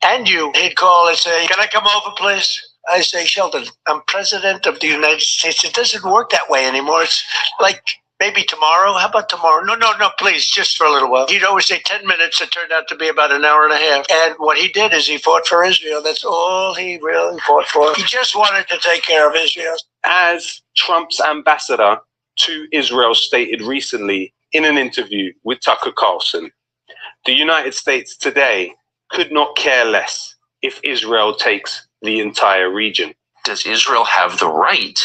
and you. He'd call and say, can I come over, please? I say, Sheldon, I'm president of the United States. It doesn't work that way anymore. It's like maybe tomorrow. How about tomorrow? No, please, just for a little while. He'd always say 10 minutes. It turned out to be about an hour and a half. And what he did is he fought for Israel. That's all he really fought for. He just wanted to take care of Israel.
As Trump's ambassador to Israel stated recently in an interview with Tucker Carlson, the United States today could not care less if Israel takes the entire region.
Does Israel have the right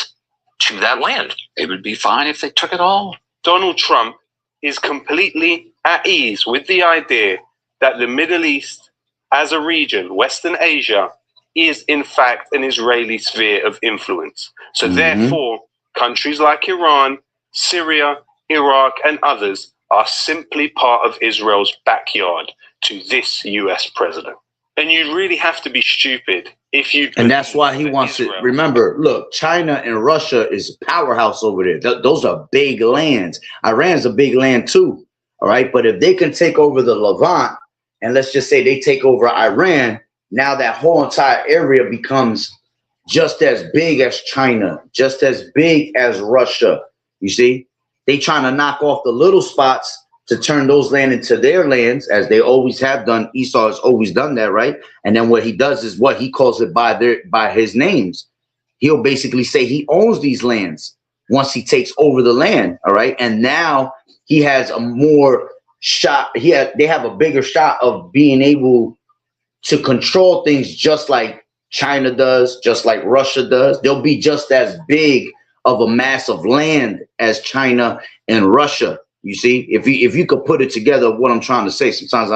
to that land? It would be fine if they took it all.
Donald Trump is completely at ease with the idea that the Middle East as a region, Western Asia, is in fact an Israeli sphere of influence. So therefore, countries like Iran, Syria, Iraq, and others are simply part of Israel's backyard to this US president. And you really have to be stupid if you...
And that's why he wants to... Remember, look, China and Russia is a powerhouse over there. Those are big lands. Iran's a big land too, all right? But if they can take over the Levant, and let's just say they take over Iran, now that whole entire area becomes just as big as China, just as big as Russia. You see? They trying to knock off the little spots to turn those land into their lands, as they always have done. Esau has always done that, right? And then what he does is what he calls it by his names. He'll basically say he owns these lands once he takes over the land, all right? And now he has a more shot. They have a bigger shot of being able to control things, just like China does, just like Russia does. They'll be just as big of a mass of land as China and Russia. You see, if you could put it together, what I'm trying to say. Sometimes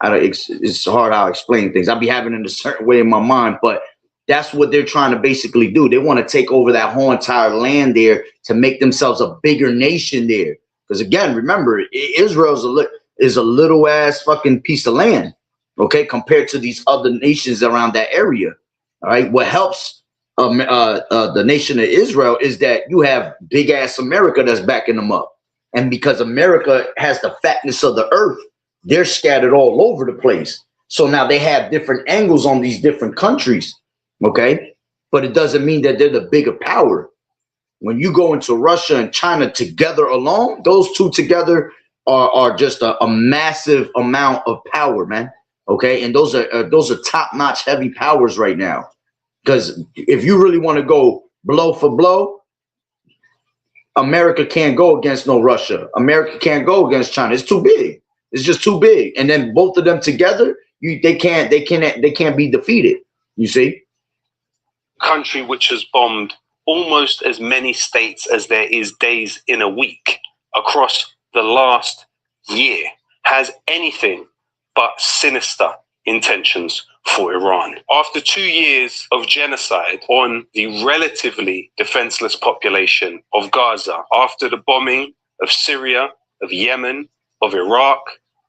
it's hard how I explain things. I'll be having it in a certain way in my mind, but that's what they're trying to basically do. They want to take over that whole entire land there to make themselves a bigger nation there. Because again, remember, Israel is a little ass fucking piece of land, okay, compared to these other nations around that area. All right, what helps the nation of Israel is that you have big ass America that's backing them up, and because America has the fatness of the earth, they're scattered all over the place. So now they have different angles on these different countries, okay, but it doesn't mean that they're the bigger power. When you go into Russia and China together alone, those two together are just a massive amount of power, man. Okay, and those are top-notch heavy powers right now. Because if you really want to go blow for blow, America can't go against no Russia. America can't go against China. It's too big. It's just too big. And then both of them together, they can't be defeated. You see,
country which has bombed almost as many states as there is days in a week across the last year has anything but sinister intentions for Iran. After 2 years of genocide on the relatively defenseless population of Gaza, after the bombing of Syria, of Yemen, of Iraq,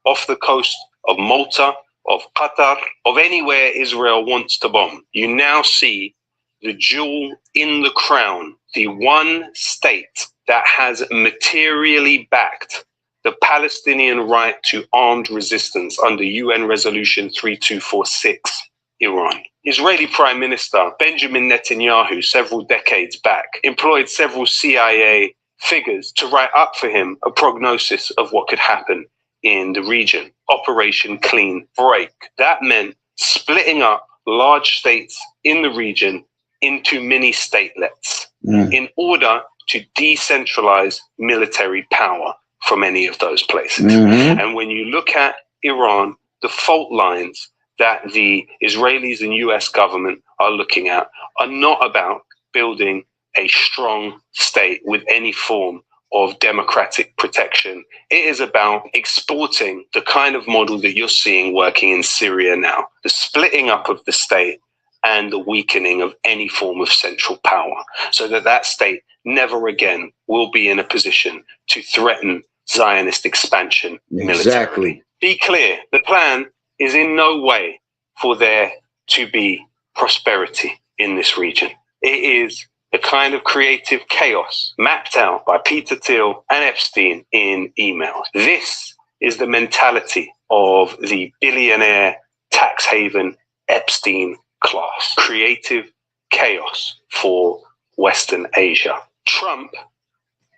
off the coast of Malta, of Qatar, of anywhere Israel wants to bomb, you now see the jewel in the crown, the one state that has materially backed the Palestinian right to armed resistance under UN Resolution 3246, Iran. Israeli Prime Minister Benjamin Netanyahu, several decades back, employed several CIA figures to write up for him a prognosis of what could happen in the region. Operation Clean Break. That meant splitting up large states in the region into mini statelets in order to decentralize military power from any of those places. And when you look at Iran, the fault lines that the Israelis and US government are looking at are not about building a strong state with any form of democratic protection. It is about exporting the kind of model that you're seeing working in Syria now, the splitting up of the state and the weakening of any form of central power, so that that state never again will be in a position to threaten Zionist expansion militarily.
Exactly.
Be clear, the plan is in no way for there to be prosperity in this region. It is the kind of creative chaos mapped out by Peter Thiel and Epstein in emails. This is the mentality of the billionaire tax haven Epstein class. Creative chaos for Western Asia. Trump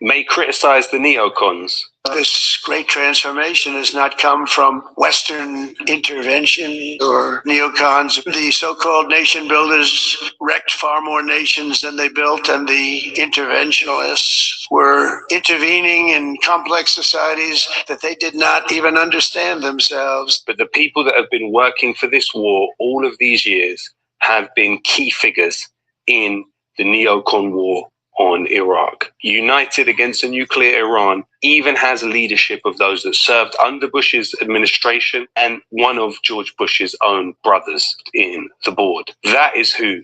may criticize the neocons.
This great transformation has not come from Western intervention or neocons. The so-called nation builders wrecked far more nations than they built, and the interventionists were intervening in complex societies that they did not even understand themselves.
But the people that have been working for this war all of these years have been key figures in the neocon war on Iraq. United against a nuclear Iran even has leadership of those that served under Bush's administration and one of George Bush's own brothers in the board. That is who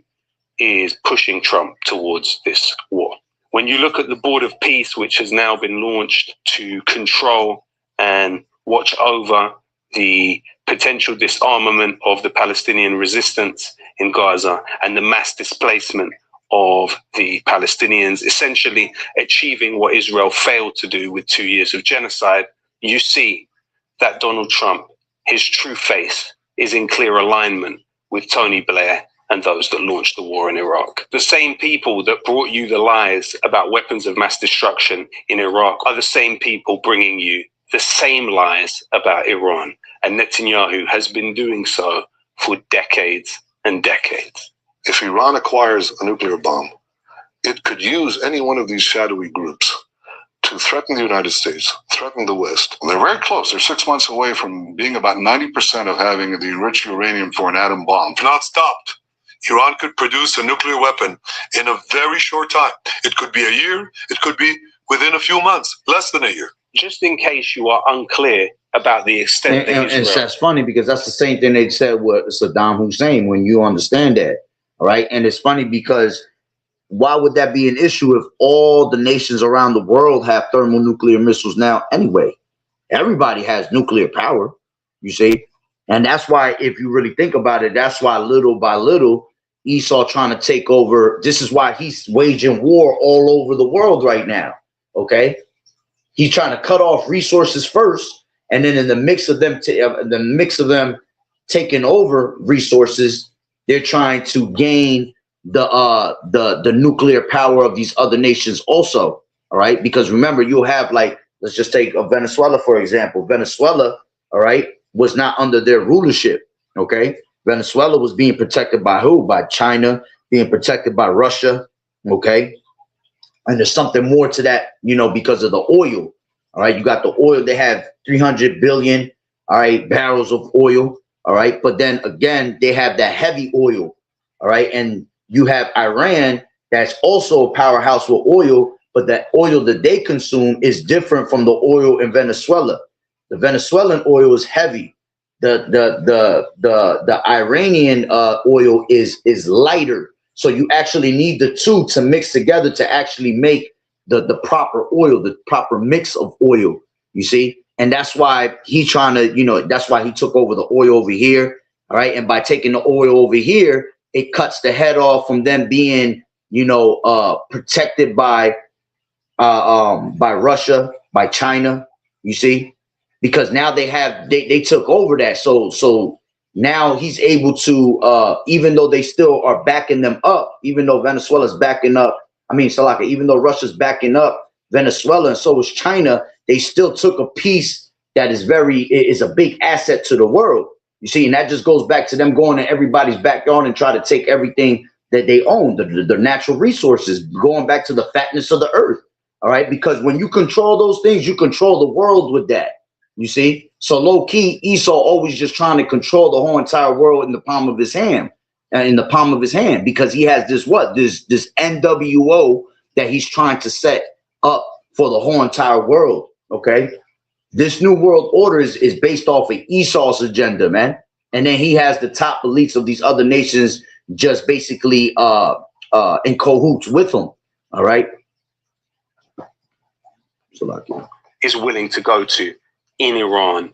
is pushing Trump towards this war. When you look at the Board of Peace, which has now been launched to control and watch over the potential disarmament of the Palestinian resistance in Gaza and the mass displacement of the Palestinians, essentially achieving what Israel failed to do with 2 years of genocide, you see that Donald Trump, his true face, is in clear alignment with Tony Blair and those that launched the war in Iraq. The same people that brought you the lies about weapons of mass destruction in Iraq are the same people bringing you the same lies about Iran. And Netanyahu has been doing so for decades and decades.
If Iran acquires a nuclear bomb, it could use any one of these shadowy groups to threaten the United States, threaten the West. They're very close. They're 6 months away from being about 90% of having the enriched uranium for an atom bomb. If not stopped, Iran could produce a nuclear weapon in a very short time. It could be a year. It could be within a few months, less than a year.
Just in case you are unclear about the extent that
and that's funny because that's the same thing they said with Saddam Hussein, when you understand that. All right. And it's funny because why would that be an issue if all the nations around the world have thermonuclear missiles now anyway? Everybody has nuclear power, you see? And that's why, if you really think about it, that's why little by little, Esau trying to take over. This is why he's waging war all over the world right now, okay? He's trying to cut off resources first, and then in the mix of them, taking over resources, they're trying to gain the nuclear power of these other nations also. All right, because remember, you'll have, like, let's just take Venezuela for example. Venezuela, all right, was not under their rulership. Okay, Venezuela was being protected by who? By China, being protected by Russia. Okay, and there's something more to that, you know, because of the oil. All right, you got the oil. They have 300 billion, all right, barrels of oil. All right, but then again, they have that heavy oil. All right, and you have Iran, that's also a powerhouse with oil, but that oil that they consume is different from the oil in Venezuela. The Venezuelan oil is heavy. The Iranian oil is lighter. So you actually need the two to mix together to actually make the proper oil, the proper mix of oil, you see? And that's why he's trying to, you know, that's why he took over the oil over here. All right. And by taking the oil over here, it cuts the head off from them being, you know, protected by Russia, by China, you see, because now they took over that. So now he's able to, even though they still are backing them up, even though Venezuela's backing up, Salaka, even though Russia's backing up Venezuela and so is China, they still took a piece that is a big asset to the world. You see, and that just goes back to them going to everybody's backyard and try to take everything that they own, the natural resources, going back to the fatness of the earth. All right, because when you control those things, you control the world with that. You see, so low key, Esau always just trying to control the whole entire world in the palm of his hand, because he has this NWO that he's trying to set up for the whole entire world. Okay. This new world order is based off of Esau's agenda, man. And then he has the top elites of these other nations just basically in cahoots with him. All right.
Is willing to go to in Iran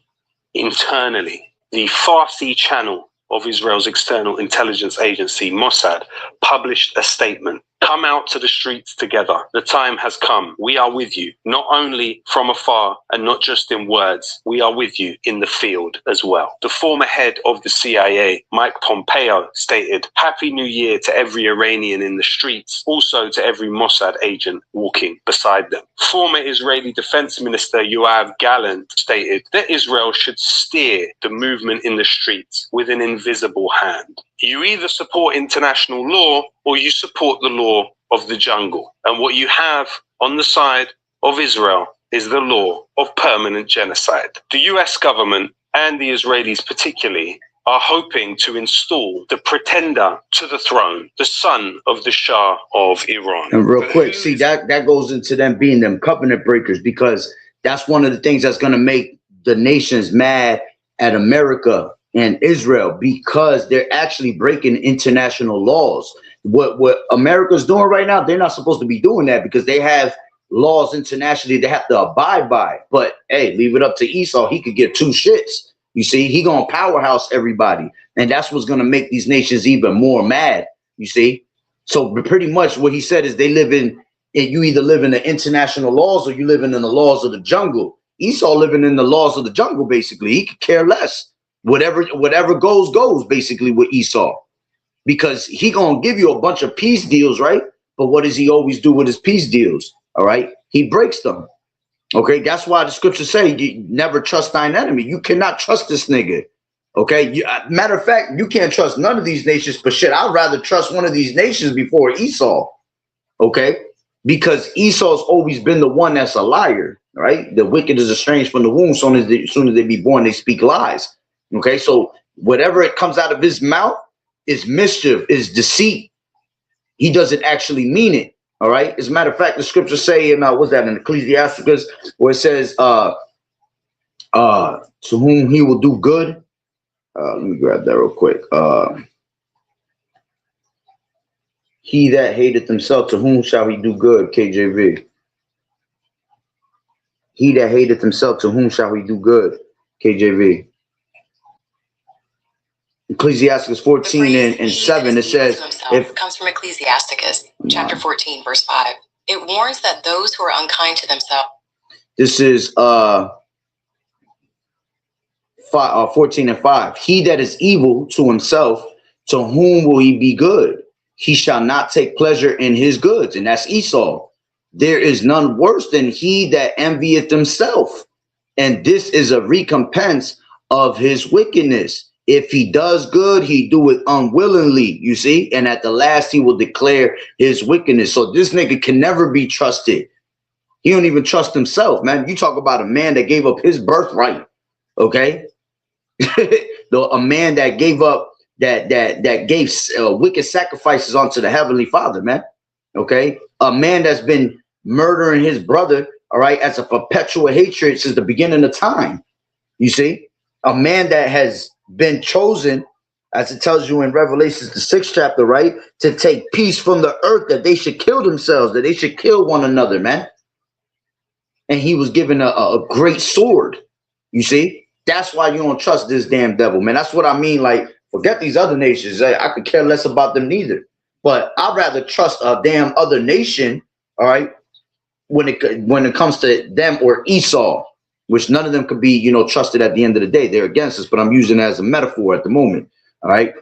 internally. The Farsi channel of Israel's external intelligence agency, Mossad, published a statement. Come out to the streets together. The time has come. We are with you, not only from afar and not just in words. We are with you in the field as well. The former head of the CIA, Mike Pompeo, stated, Happy New Year to every Iranian in the streets, also to every Mossad agent walking beside them. Former Israeli Defense Minister Yoav Gallant stated that Israel should steer the movement in the streets with an invisible hand. You either support international law or you support the law of the jungle. And what you have on the side of Israel is the law of permanent genocide. The US government and the Israelis particularly are hoping to install the pretender to the throne, the son of the Shah of Iran.
And real quick, see, that goes into them being them covenant breakers, because that's one of the things that's going to make the nations mad at America and Israel, because they're actually breaking international laws. What America's doing right now, they're not supposed to be doing that, because they have laws internationally they have to abide by. But hey, leave it up to Esau. He could get two shits. You see, he gonna powerhouse everybody, and that's what's gonna make these nations even more mad. You see, so pretty much what he said is they live in. You either live in the international laws or you living in the laws of the jungle. Esau living in the laws of the jungle. Basically, he could care less. Whatever goes basically with Esau, because he gonna give you a bunch of peace deals, right? But what does he always do with his peace deals? All right, he breaks them. Okay, that's why the scriptures say you never trust thine enemy. You cannot trust this nigga. Okay, matter of fact, you can't trust none of these nations. But shit, I'd rather trust one of these nations before Esau. Okay, because Esau's always been the one that's a liar, right? The wicked is estranged from the womb. As soon as they be born, they speak lies. Okay, so whatever it comes out of his mouth is mischief, is deceit. He doesn't actually mean it. All right. As a matter of fact, the scriptures say in what's that, in Ecclesiasticus, where it says to whom he will do good. Let me grab that real quick. He that hateth himself, to whom shall he do good? KJV. He that hateth himself, to whom shall he do good? KJV. Ecclesiasticus 14 and 7, it says,
it comes from Ecclesiasticus, chapter 14, verse 5. It warns that those who are unkind to themselves.
This is 14 and 5. He that is evil to himself, to whom will he be good? He shall not take pleasure in his goods. And that's Esau. There is none worse than he that envieth himself. And this is a recompense of his wickedness. If he does good, he do it unwillingly, you see, and at the last he will declare his wickedness. So this nigga can never be trusted. He don't even trust himself, man. You talk about a man that gave up his birthright, okay? A man that gave up, that gave wicked sacrifices unto the Heavenly Father, man, okay? A man that's been murdering his brother, all right, as a perpetual hatred since the beginning of time, you see? A man that has been chosen, as it tells you in Revelations, the 6th chapter, right, to take peace from the earth, that they should kill themselves, that they should kill one another, man. And he was given a great sword, you see. That's why you don't trust this damn devil, man. That's what I mean. Like, forget these other nations. I could care less about them neither. But I'd rather trust a damn other nation, all right, when it comes to them or Esau, which none of them could be, you know, trusted at the end of the day. They're against us, but I'm using it as a metaphor at the moment. All right.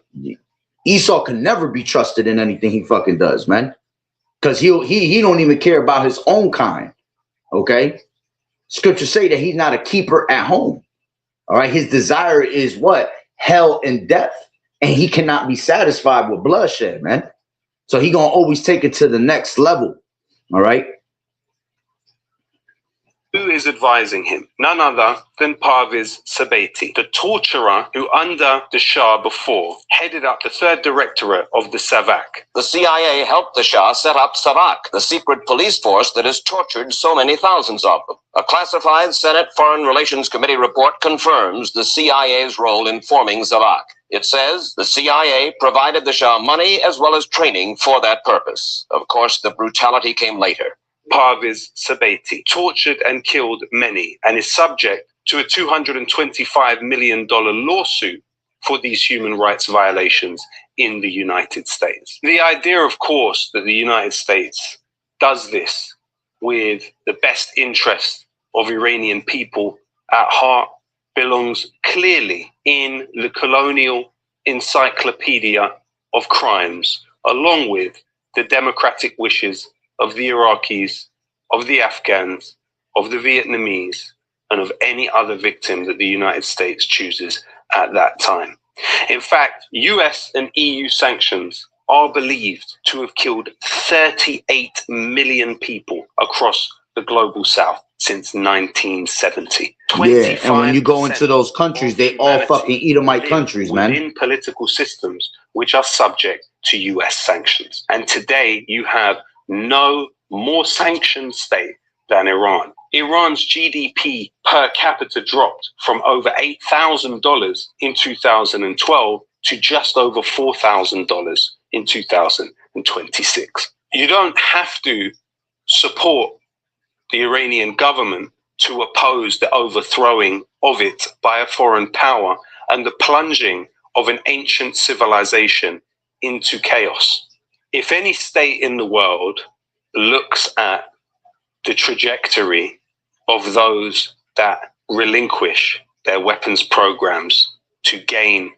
Esau can never be trusted in anything he fucking does, man. Because he don't even care about his own kind. Okay. Scriptures say that he's not a keeper at home. All right. His desire is what? Hell and death. And he cannot be satisfied with bloodshed, man. So he gonna always take it to the next level. All right.
Who is advising him? None other than Parviz Sabeti, the torturer who, under the Shah before, headed up the 3rd Directorate of the SAVAK.
The CIA helped the Shah set up SAVAK, the secret police force that has tortured so many thousands of them. A classified Senate Foreign Relations Committee report confirms the CIA's role in forming SAVAK. It says the CIA provided the Shah money as well as training for that purpose. Of course, the brutality came later.
Parviz Sabeti tortured and killed many and is subject to a $225 million lawsuit for these human rights violations in the United States. The idea, of course, that the United States does this with the best interest of Iranian people at heart belongs clearly in the colonial encyclopedia of crimes, along with the democratic wishes of the Iraqis, of the Afghans, of the Vietnamese, and of any other victim that the United States chooses at that time. In fact, US and EU sanctions are believed to have killed 38 million people across the global south since 1970.
Yeah, and when you go into those countries, they all fucking Edomite countries, man.
In political systems which are subject to US sanctions. And today you have no more sanctioned state than Iran. Iran's GDP per capita dropped from over $8,000 in 2012 to just over $4,000 in 2026. You don't have to support the Iranian government to oppose the overthrowing of it by a foreign power and the plunging of an ancient civilization into chaos. If any state in the world looks at the trajectory of those that relinquish their weapons programs to gain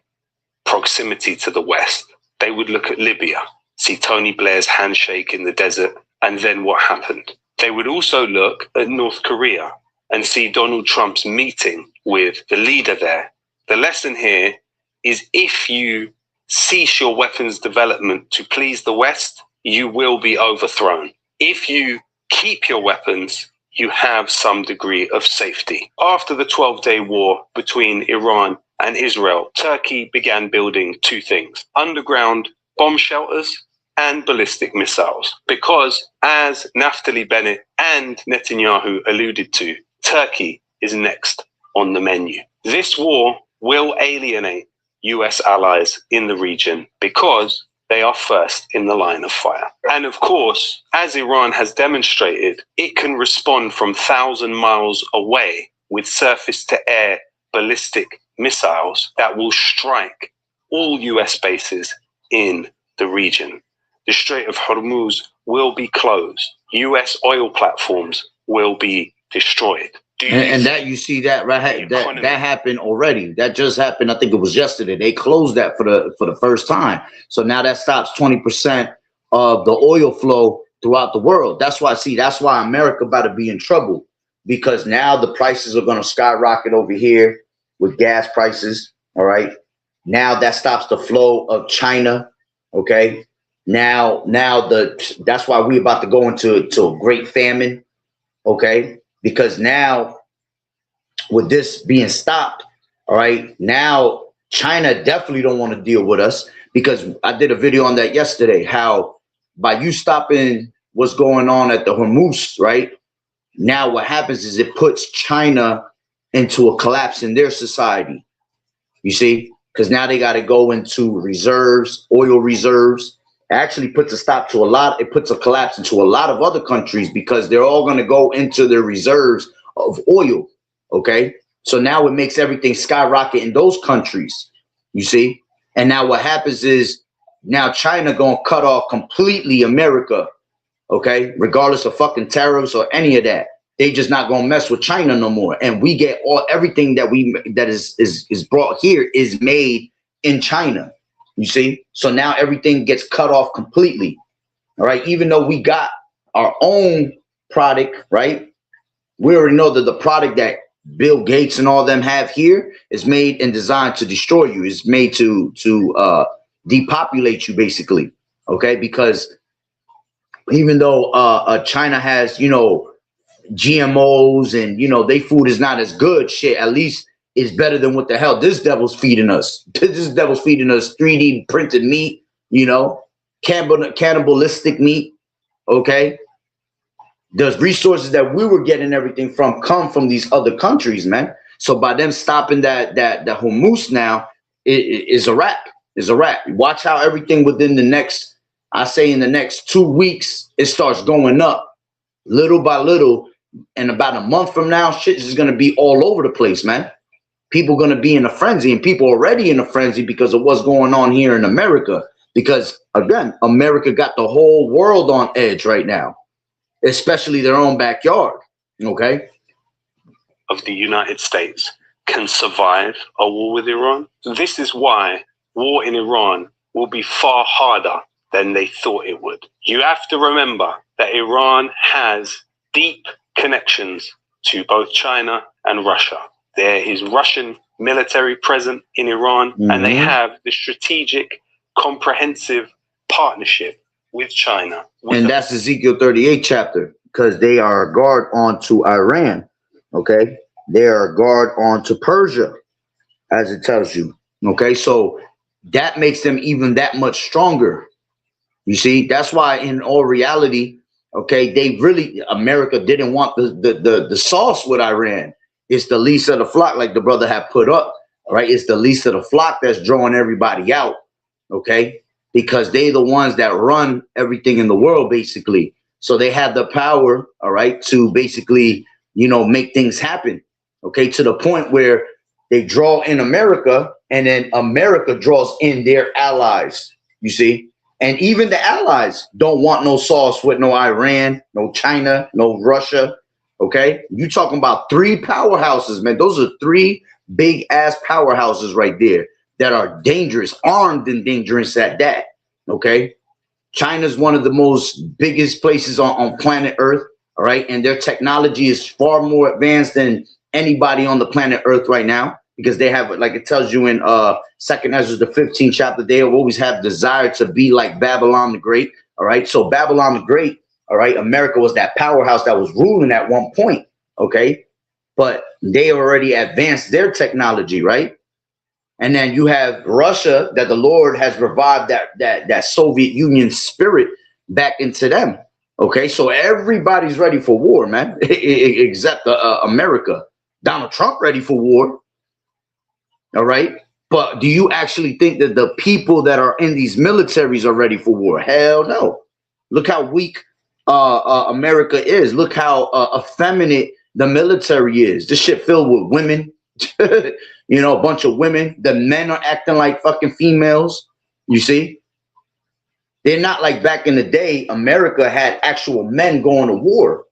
proximity to the West, they would look at Libya, see Tony Blair's handshake in the desert, and then what happened. They would also look at North Korea and see Donald Trump's meeting with the leader there. The lesson here is if you cease your weapons development to please the West, you will be overthrown. if you keep your weapons, you have some degree of safety. After the 12-day war between Iran and Israel, Turkey began building two things: underground bomb shelters and ballistic missiles. Because, as Naftali Bennett and Netanyahu alluded to, Turkey is next on the menu. This war will alienate US allies in the region because they are first in the line of fire. And of course, as Iran has demonstrated, it can respond from 1,000 miles away with surface-to-air ballistic missiles that will strike all US bases in the region. The Strait of Hormuz will be closed. US oil platforms will be destroyed.
And that, you see that right, that happened already. That just happened. I think it was yesterday. They closed that for the first time. So now that stops 20% of the oil flow throughout the world. That's why America about to be in trouble, because now the prices are going to skyrocket over here with gas prices. All right. Now that stops the flow of China. Okay. Now that's why we're about to go into a great famine. Okay. Because now, with this being stopped, all right, now China definitely don't want to deal with us, because I did a video on that yesterday, how by you stopping what's going on at the Hormuz, right, now what happens is it puts China into a collapse in their society, you see, because now they got to go into reserves, oil reserves. Actually puts a stop to it puts a collapse into a lot of other countries, because they're all going to go into their reserves of oil. Okay. So now it makes everything skyrocket in those countries, you see. And now what happens is now China going to cut off completely America. Okay. Regardless of fucking tariffs or any of that, they just not going to mess with China no more. And we get everything that is brought here is made in China. You see, so now everything gets cut off completely. All right. Even though we got our own product, right? We already know that the product that Bill Gates and all them have here is made and designed to destroy you. It's made to depopulate you, basically. OK, because even though China has, GMOs and, their food is not as good, shit, at least is better than what the hell this devil's feeding us. This devil's feeding us 3D printed meat, cannibalistic meat. Okay. The resources that we were getting everything from come from these other countries, man. So by them stopping that Hormuz now, it is a wrap. It's a wrap. Watch how everything within the next 2 weeks, it starts going up little by little. And about a month from now, shit is going to be all over the place, man. People going to be in a frenzy, and people already in a frenzy because of what's going on here in America. Because again, America got the whole world on edge right now, especially their own backyard. Okay.
Of the United States can survive a war with Iran. This is why war in Iran will be far harder than they thought it would. You have to remember that Iran has deep connections to both China and Russia. There is Russian military present in Iran, and they have the strategic, comprehensive partnership with China.
And that's Ezekiel 38 chapter, because they are a guard onto Iran. Okay. They are a guard onto Persia, as it tells you. Okay. So that makes them even that much stronger. You see, that's why in all reality, okay, America didn't want the sauce with Iran. It's the least of the flock, like the brother had put up, right? It's the least of the flock that's drawing everybody out, okay? Because they the ones that run everything in the world, basically. So they have the power, all right, to basically, make things happen, okay? To the point where they draw in America, and then America draws in their allies, you see? And even the allies don't want no sauce with no Iran, no China, no Russia. Okay, you talking about 3 powerhouses, man. Those are 3 big ass powerhouses right there that are dangerous, armed and dangerous at that. Okay, China's one of the most biggest places on planet Earth. All right, and their technology is far more advanced than anybody on the planet Earth right now, because they have, like it tells you in 2nd Ezra, the 15th chapter, they always have desire to be like Babylon the Great. All right, so Babylon the Great, All right. America was that powerhouse that was ruling at one point. Okay. But they already advanced their technology, right? And then you have Russia, that the Lord has revived that Soviet Union spirit back into them. Okay, so everybody's ready for war, man, except America. Donald Trump ready for war. All right, but do you actually think that the people that are in these militaries are ready for war? Hell no. Look how weak America is. Look how effeminate the military is. This shit filled with women. You know, a bunch of women. The men are acting like fucking females. You see? They're not like back in the day. America had actual men going to war.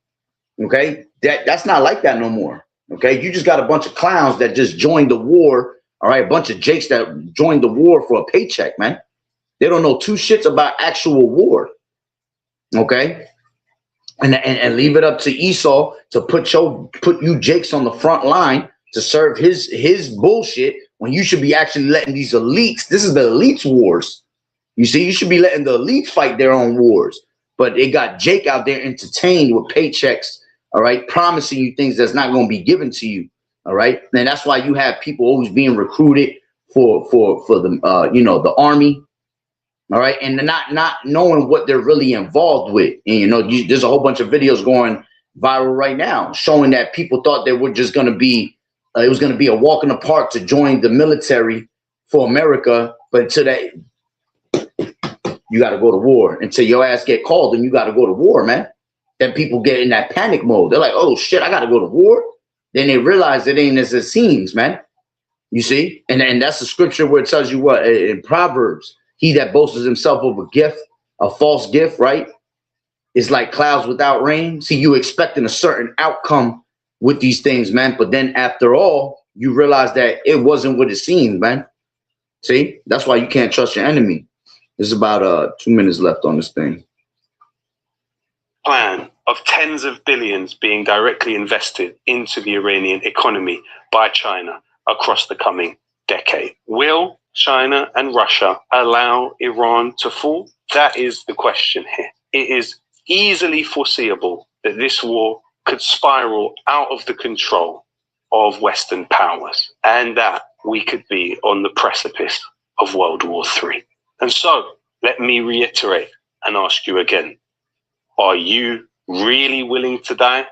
Okay? That's not like that no more. Okay? You just got a bunch of clowns that just joined the war. All right? A bunch of jakes that joined the war for a paycheck, man. They don't know two shits about actual war. Okay? And leave it up to Esau to put you jakes on the front line to serve his bullshit, when you should be actually letting these elites. This is the elites wars. You see, you should be letting the elites fight their own wars. But they got Jake out there entertained with paychecks, all right, promising you things that's not going to be given to you, all right. And that's why you have people always being recruited for the you know, the army, all right, and not knowing what they're really involved with. And you know, there's a whole bunch of videos going viral right now showing that people thought they were just going to be it was going to be a walk in the park to join the military for America, but until that, you got to go to war. Until your ass get called, and you got to go to war, man. Then people get in that panic mode. They're like, "Oh shit, I got to go to war." Then they realize it ain't as it seems, man. You see, and that's the scripture where it tells you what in Proverbs: "He that boasts himself of a gift, a false gift, right, is like clouds without rain." See, you expecting a certain outcome with these things, man. But then after all, you realize that it wasn't what it seemed, man. See, that's why you can't trust your enemy. There's about 2 minutes left on this thing.
Plan of tens of billions being directly invested into the Iranian economy by China across the coming decade. Will China and Russia allow Iran to fall? That is the question here. It is easily foreseeable that this war could spiral out of the control of Western powers, and that we could be on the precipice of World War III. And so, let me reiterate and ask you again, are you really willing to die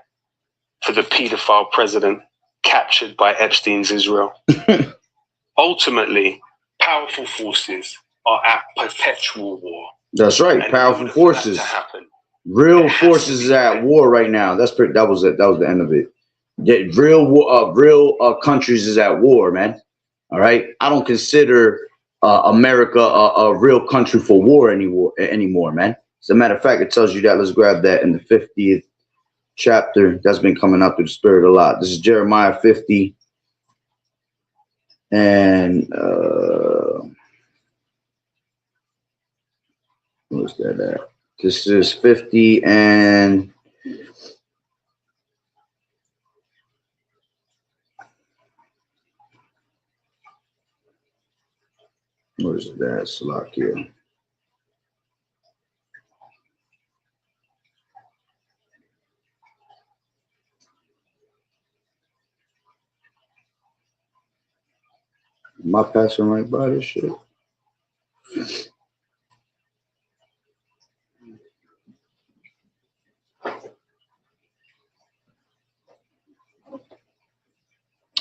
for the pedophile president captured by Epstein's Israel? Ultimately, powerful forces are at perpetual war.
That's right, powerful forces. Real forces is at war right now. That was it. That was the end of it. Real countries is at war, man. All right. I don't consider America a real country for war anymore, man. As a matter of fact, it tells you that. Let's grab that in the 50th chapter. That's been coming up through the spirit a lot. This is Jeremiah 50. And what's that at? This is 50 and what is that? Slovakia. Am I passing right by this shit?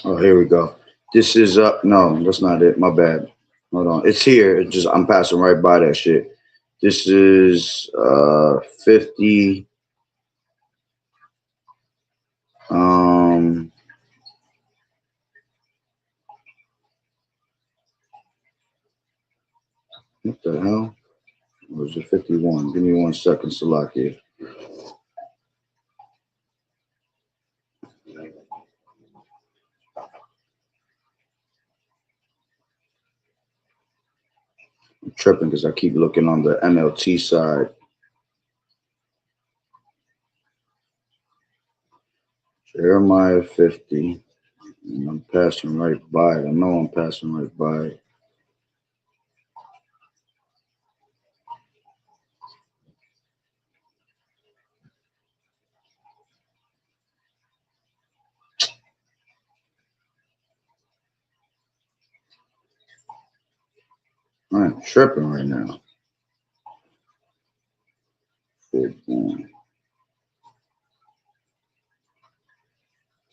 Oh, here we go. This is no, that's not it. My bad. Hold on. It's here. It's just I'm passing right by that shit. This is 50. What the hell? Or is it 51? Give me 1 second, Slovakia. I'm tripping because I keep looking on the MLT side. Jeremiah 50. And I'm passing right by it. I know I'm passing right by it. I'm tripping right now.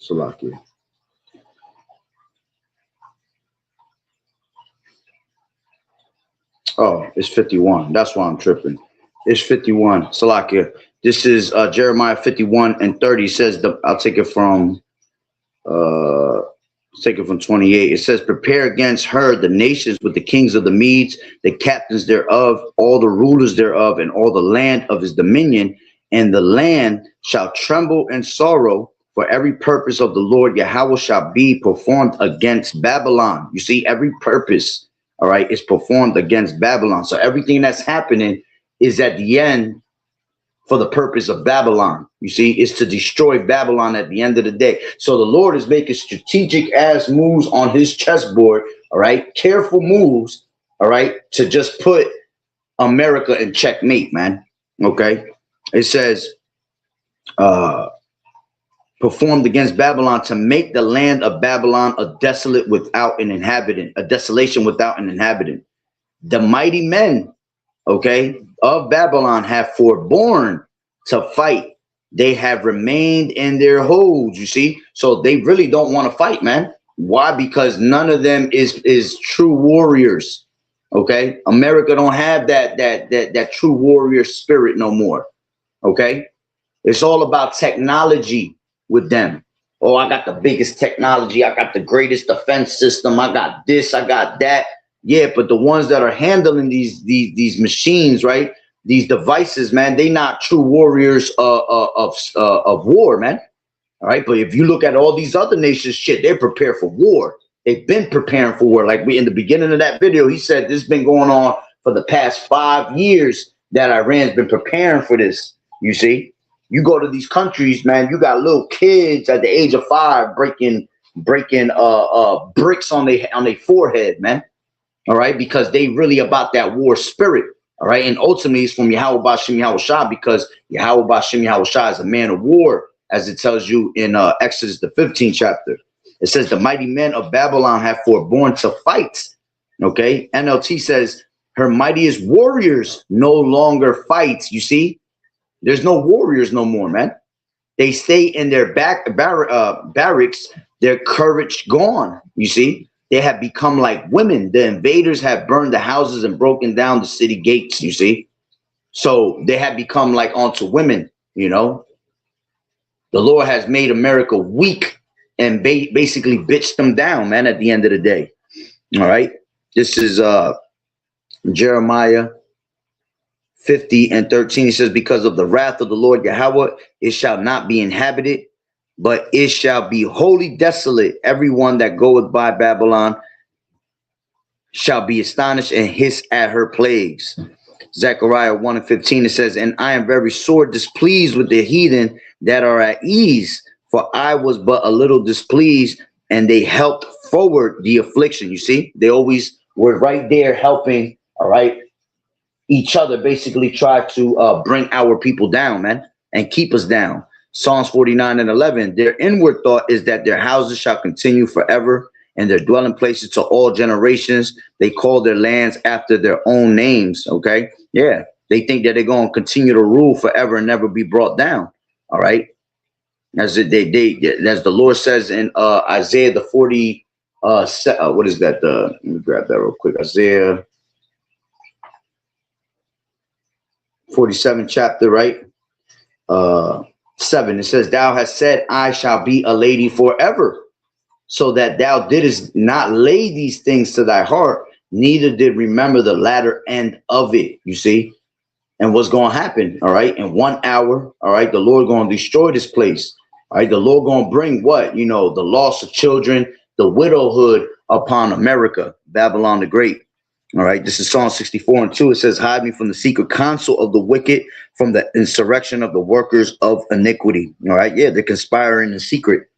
Salakia. Oh, it's 51. That's why I'm tripping. It's 51. Salakia. This is Jeremiah 51 and 30. It says I'll take it from 28. It says, prepare against her the nations with the kings of the Medes, the captains thereof, all the rulers thereof, and all the land of his dominion. And the land shall tremble and sorrow, for every purpose of the Lord Yahweh shall be performed against Babylon. You see, every purpose, all right, is performed against Babylon. So everything that's happening is at the end for the purpose of Babylon. You see, it's to destroy Babylon at the end of the day. So the Lord is making strategic ass moves on his chessboard, all right, careful moves, all right, to just put America in checkmate, man. Okay. It says, performed against Babylon to make the land of Babylon a desolate without an inhabitant, a desolation without an inhabitant. The mighty men, okay, of Babylon have forborne to fight. They have remained in their holds, you see. So they really don't want to fight, man. Why? Because none of them is true warriors. Okay. America don't have that true warrior spirit no more. Okay. It's all about technology with them. Oh, I got the biggest technology. I got the greatest defense system. I got this, I got that. Yeah, but the ones that are handling these machines, right? These devices, man, they not true warriors of war, man. All right, but if you look at all these other nations, shit, they're prepared for war. They've been preparing for war. Like we in the beginning of that video, he said this has been going on for the past 5 years that Iran's been preparing for this. You see, you go to these countries, man, you got little kids at the age of 5 breaking bricks on their forehead, man. All right, because they really about that war spirit. All right, and ultimately it's from Yahweh Ba'Shem Yahweh Shah, because Yahweh Ba'Shem Yahweh Shah is a man of war, as it tells you in Exodus the 15th chapter. It says the mighty men of Babylon have forborne to fight. Okay, NLT says her mightiest warriors no longer fight. You see, there's no warriors no more, man. They stay in their barracks, their courage gone. You see, they have become like women. The invaders have burned the houses and broken down the city gates, you see. So they have become like onto women, you know. The Lord has made America weak and basically bitched them down, man, at the end of the day. All right. This is Jeremiah 50 and 13. He says, because of the wrath of the Lord Yahweh, it shall not be inhabited, but it shall be wholly desolate. Everyone that goeth by Babylon shall be astonished and hiss at her plagues. Zechariah 1 and 15, it says, and I am very sore displeased with the heathen that are at ease, for I was but a little displeased, and they helped forward the affliction. You see, they always were right there helping, all right, each other, basically try to bring our people down, man, and keep us down. Psalms 49 and 11, their inward thought is that their houses shall continue forever, and their dwelling places to all generations. They call their lands after their own names. Okay. Yeah. They think that they're going to continue to rule forever and never be brought down. All right. As as the Lord says in Isaiah the 40, what is that? Let me grab that real quick. Isaiah 47 chapter, right? 7. It says, thou hast said, I shall be a lady forever, so that thou didst not lay these things to thy heart, neither did remember the latter end of it. You see, and what's going to happen? All right, in 1 hour, all right, the Lord going to destroy this place. All right, the Lord going to bring what? You know, the loss of children, the widowhood upon America, Babylon the Great. All right, this is Psalm 64 and 2. It says, hide me from the secret counsel of the wicked, from the insurrection of the workers of iniquity. All right, yeah, they're conspiring in secret.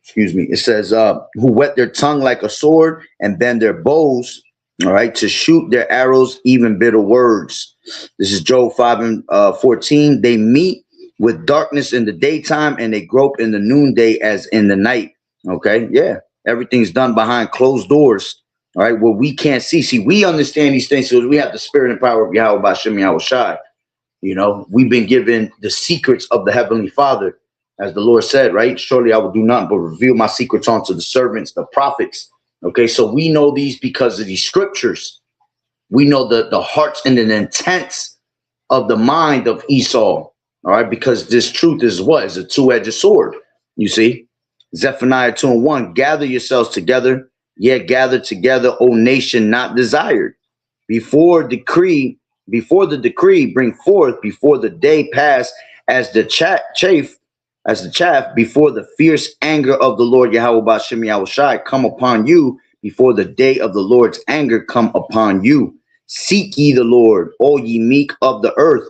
Excuse me. It says, who whet their tongue like a sword and bend their bows, all right, to shoot their arrows, even bitter words. This is Job 5 and 14. They meet with darkness in the daytime, and they grope in the noonday as in the night. Okay, yeah, everything's done behind closed doors. all right, what we can't see. See, we understand these things because we have the spirit and power of YAHAWAH'S. You know, we've been given the secrets of the Heavenly Father, as the Lord said, right? Surely I will do nothing but reveal my secrets unto the servants, the prophets. Okay, so we know these because of these scriptures. We know the hearts and the intents of the mind of Esau. All right, because this truth is what? Is a two-edged sword. You see, Zephaniah 2:1, gather yourselves together, yet gather together, O nation not desired. Before the decree, bring forth, before the day pass, as the chaff, before the fierce anger of the Lord YAHAWAH'S come upon you, before the day of the Lord's anger come upon you. Seek ye the Lord, all ye meek of the earth,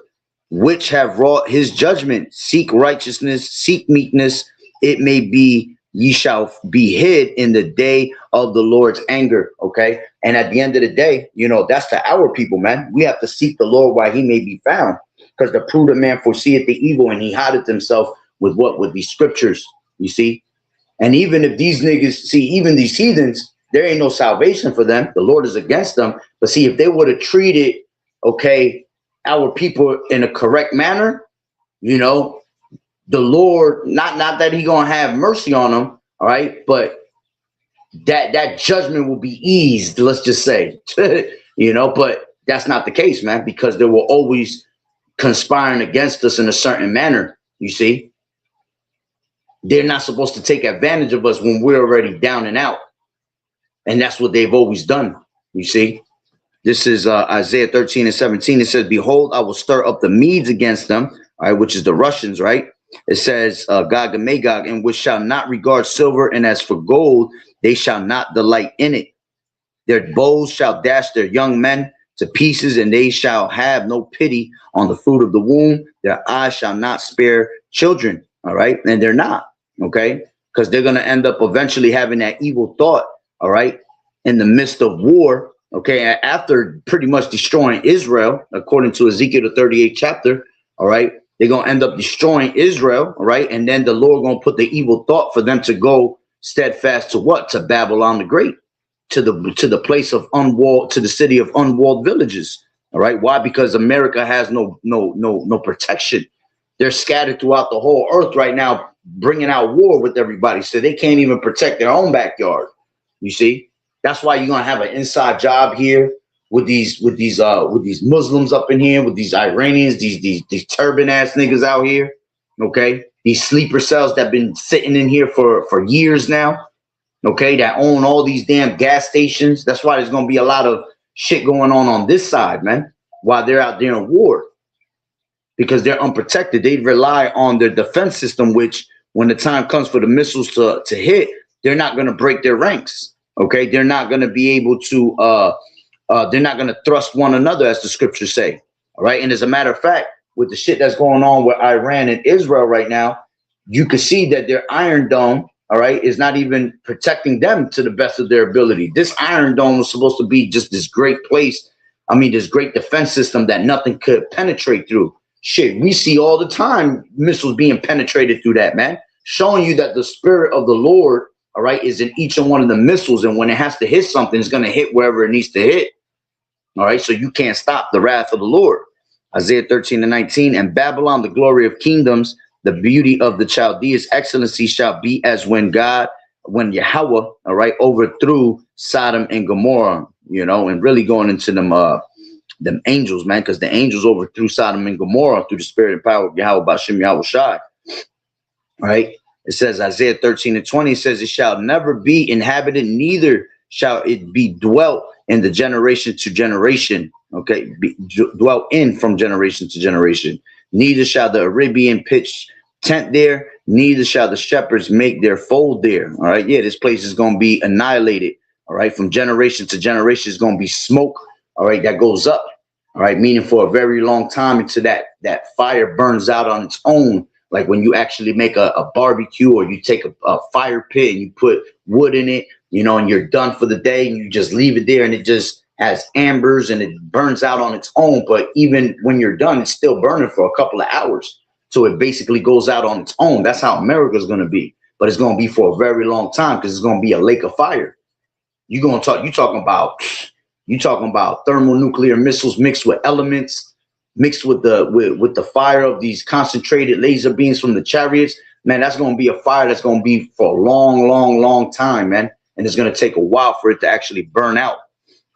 which have wrought his judgment. Seek righteousness, seek meekness. It may be ye shall be hid in the day of the Lord's anger. Okay. And at the end of the day, you know, that's to our people, man. We have to seek the Lord while he may be found, because the prudent man foreseeth the evil and he hideth himself with what? With these scriptures, you see. And even if these niggas, see, even these heathens, there ain't no salvation for them. The Lord is against them. But see, if they would have treated, okay, our people in a correct manner, you know, the Lord, not that he gonna have mercy on them, all right, but that judgment will be eased, let's just say. You know, but that's not the case, man, because they were always conspiring against us in a certain manner, you see. They're not supposed to take advantage of us when we're already down and out. And that's what they've always done, you see. This is Isaiah 13:17. It says, behold, I will stir up the Medes against them, all right, which is the Russians, right? It says, Gog and Magog, and which shall not regard silver, and as for gold, they shall not delight in it. Their bows shall dash their young men to pieces, and they shall have no pity on the fruit of the womb. Their eyes shall not spare children, all right? And they're not, okay? Because they're going to end up eventually having that evil thought, all right, in the midst of war, okay, after pretty much destroying Israel, according to Ezekiel the 38th chapter, all right, they're going to end up destroying Israel, all right, and then the Lord going to put the evil thought for them to go steadfast to what? To Babylon the Great, to the place of unwalled, to the city of unwalled villages, all right. Why? Because America has no protection. They're scattered throughout the whole earth right now, bringing out war with everybody, so they can't even protect their own backyard. You see, that's why you're gonna have an inside job here with these Muslims up in here, with these Iranians, these turban ass niggas out here. Okay, these sleeper cells that been sitting in here for years now. Okay, that own all these damn gas stations. That's why there's gonna be a lot of shit going on this side, man, while they're out there in war, because they're unprotected. They rely on their defense system, which when the time comes for the missiles to hit, they're not going to break their ranks. Okay, they're not going to be able to they're not going to thrust one another, as the scriptures say. All right, and as a matter of fact, with the shit that's going on with Iran and Israel right now, you can see that their Iron Dome, all right, is not even protecting them to the best of their ability. This Iron Dome was supposed to be just this great place, I mean, this great defense system that nothing could penetrate through. Shit, we see all the time missiles being penetrated through that, man, showing you that the spirit of the Lord, all right, is in each and one of the missiles, and when it has to hit something, it's going to hit wherever it needs to hit. All right, so you can't stop the wrath of the Lord. Isaiah 13:19, and Babylon, the glory of kingdoms, the beauty of the Chaldeans' excellency shall be as when Yahweh, all right, overthrew Sodom and Gomorrah, you know, and really going into them angels, man, because the angels overthrew Sodom and Gomorrah through the spirit and power of YAHAWAH'S. All right. It says Isaiah 13:20 says, it shall never be inhabited, neither shall it be dwelt in the generation to generation. Okay, dwelt in from generation to generation. Neither shall the Arabian pitch tent there, neither shall the shepherds make their fold there. All right, yeah, this place is going to be annihilated. All right, from generation to generation is going to be smoke. All right, that goes up. All right, meaning for a very long time until that fire burns out on its own. Like when you actually make a barbecue, or you take a fire pit and you put wood in it, you know, and you're done for the day, and you just leave it there, and it just has ambers and it burns out on its own. But even when you're done, it's still burning for a couple of hours. So it basically goes out on its own. That's how America is going to be. But it's going to be for a very long time, because it's going to be a lake of fire. You talking about thermonuclear missiles mixed with elements, mixed with the fire of these concentrated laser beams from the chariots. Man, that's going to be a fire that's going to be for a long, long, long time, man. And it's going to take a while for it to actually burn out.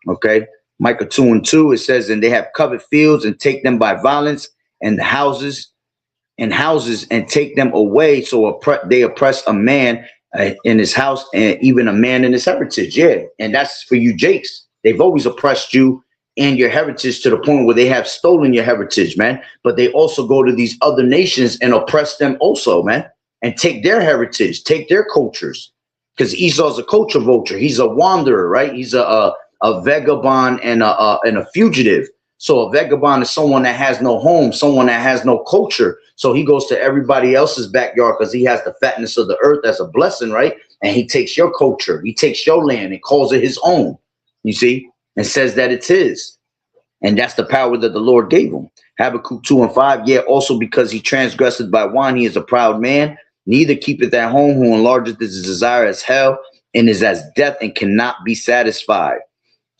Okay. Micah 2:2, it says, and they have covered fields and take them by violence, and houses and take them away. So they oppress a man in his house, and even a man in his heritage. Yeah. And that's for you, Jakes. They've always oppressed you and your heritage to the point where they have stolen your heritage, man. But they also go to these other nations and oppress them also, man, and take their heritage, take their cultures. Because Esau's a culture vulture. He's a wanderer, right? He's a vagabond and a fugitive. So a vagabond is someone that has no home, someone that has no culture. So he goes to everybody else's backyard because he has the fatness of the earth as a blessing, right? And he takes your culture, he takes your land and calls it his own, you see, and says that it's his. And that's the power that the Lord gave him. Habakkuk 2:5, yeah, also because he transgressed by wine, he is a proud man, neither keepeth at home, who enlargeth his desire as hell, and is as death and cannot be satisfied.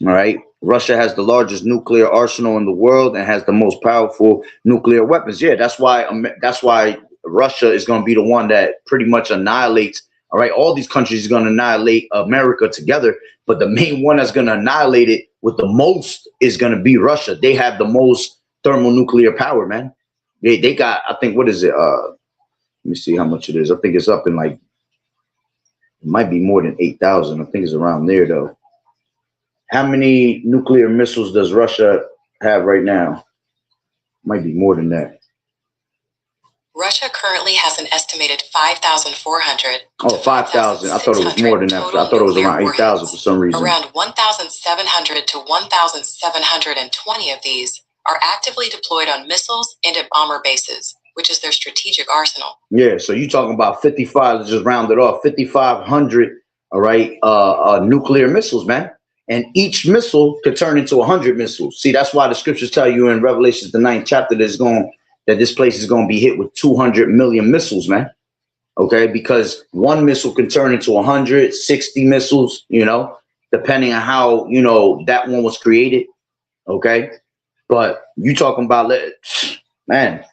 All right. Russia has the largest nuclear arsenal in the world and has the most powerful nuclear weapons. Yeah, that's why Russia is going to be the one that pretty much annihilates. All right. All these countries are going to annihilate America together. But the main one that's going to annihilate it with the most is going to be Russia. They have the most thermonuclear power, man. They got, I think, what is it? Let me see how much it is. I think it's up in like, it might be more than 8,000. I think it's around there, though. How many nuclear missiles does Russia have right now? Might be more than that.
Russia currently has an estimated 5,400.
Oh, 5,000. I thought it was more than that. I thought it was around 8,000 for some reason.
Around 1,700 to 1,720 of these are actively deployed on missiles and at bomber bases, which is their strategic arsenal.
Yeah, so you're talking about 55, let's just round it off, 5,500, all right, nuclear missiles, man. And each missile could turn into 100 missiles. See, that's why the scriptures tell you in Revelations, the 9th chapter, that this place is going to be hit with 200 million missiles, man. Okay, because one missile can turn into 160 missiles, you know, depending on how, you know, that one was created. Okay, but you talking about, man,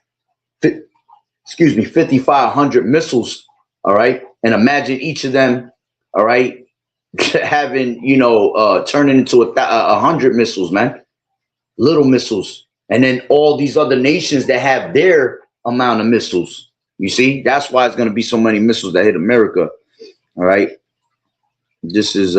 5,500 missiles. All right, and imagine each of them, all right, having, you know, turning into 100 missiles, man, little missiles, and then all these other nations that have their amount of missiles. You see, that's why it's going to be so many missiles that hit America. All right, this is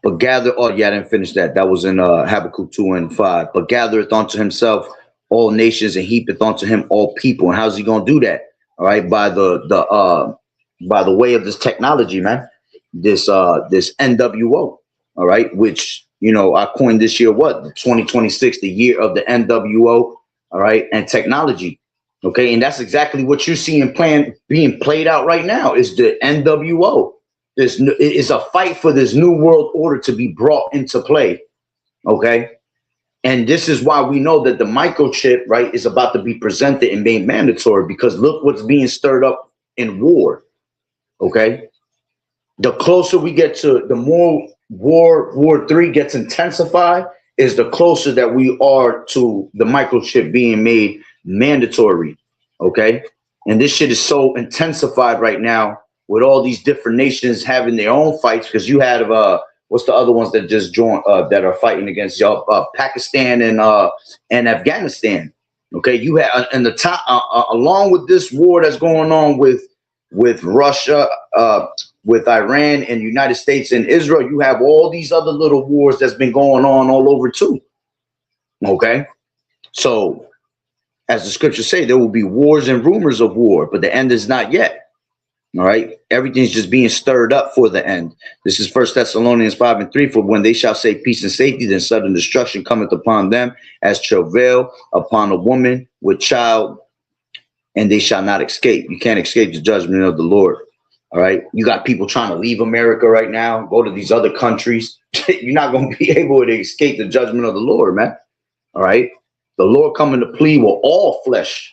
but gather. Oh yeah, I didn't finish that. That was in Habakkuk 2:5. But gathereth unto himself all nations and heapeth unto him all people. And how's he going to do that? All right, by the way of this technology, man, this NWO, all right, which, you know, I coined this year, what, 2026, the year of the NWO, all right, and technology, okay, and that's exactly what you're seeing being played out right now is the NWO. This is a fight for this new world order to be brought into play, okay, and this is why we know that the microchip, right, is about to be presented and made mandatory, because look what's being stirred up in war. Okay, the closer we get to, the more War 3 gets intensified, is the closer that we are to the microchip being made mandatory. Okay, and this shit is so intensified right now with all these different nations having their own fights. Because you had what's the other ones that just joined that are fighting against y'all? Pakistan and Afghanistan. Okay, you have in the top along with this war that's going on with Russia, with Iran and United States and Israel, you have all these other little wars that's been going on all over too. Okay, so as the scriptures say, there will be wars and rumors of war, but the end is not yet. All right, everything's just being stirred up for the end. This is 1 Thessalonians 5:3. For when they shall say peace and safety, then sudden destruction cometh upon them as travail upon a woman with child, and they shall not escape. You can't escape the judgment of the Lord. All right. You got people trying to leave America right now, go to these other countries. You're not going to be able to escape the judgment of the Lord, man. All right. The Lord coming to plead with all flesh.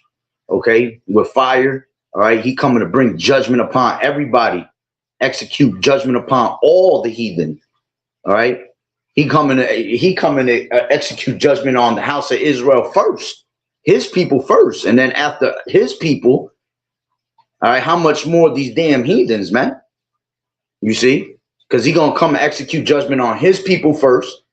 Okay. With fire. All right. He coming to bring judgment upon everybody execute judgment upon all the heathen. All right. He coming to execute judgment on the house of Israel first, his people first. And then after his people, all right, how much more these damn heathens, man? You see? Because he going to come and execute judgment on his people first.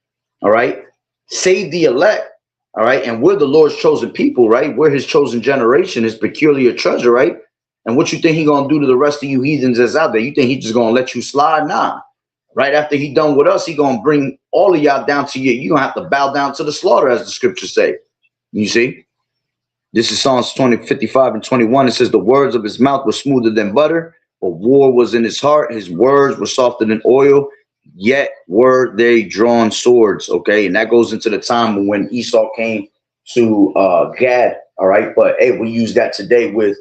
All right. Save the elect. All right. And we're the Lord's chosen people, right? We're his chosen generation, his peculiar treasure, right? And what you think he going to do to the rest of you heathens that's out there? You think he just going to let you slide? Nah. Right after he done with us, he going to bring all of y'all down to you. You're going to have to bow down to the slaughter, as the scriptures say. You see? This is Psalms 55 and 21. It says, the words of his mouth were smoother than butter, but war was in his heart. His words were softer than oil, yet were they drawn swords. Okay, and that goes into the time when Esau came to Gad. All right, but hey, we use that today with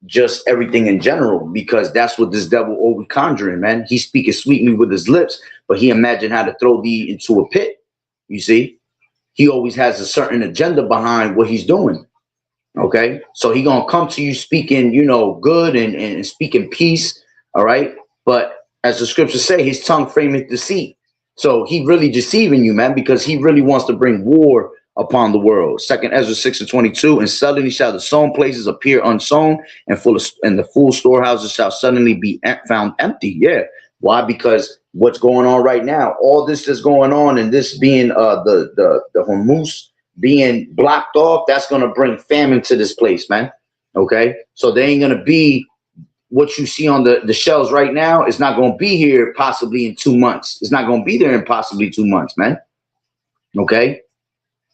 just everything in general, because that's what this devil always conjuring, man. He's speaking sweetly with his lips, but he imagined how to throw thee into a pit. You see, he always has a certain agenda behind what he's doing. Okay, so he gonna come to you speaking, you know, good and speaking peace. All right, but as the scriptures say, his tongue frameth deceit. So he really deceiving you, man, because he really wants to bring war upon the world. 2 Ezra 6 and 22, and suddenly shall the sown places appear unsown, and the full storehouses shall suddenly be found empty. Yeah. Why? Because what's going on right now, all this is going on, and this being the Hormuz being blocked off, that's going to bring famine to this place, man. Okay. So they ain't going to be what you see on the shelves right now. It's not going to be here possibly in 2 months. It's not going to be there in possibly 2 months, man. Okay.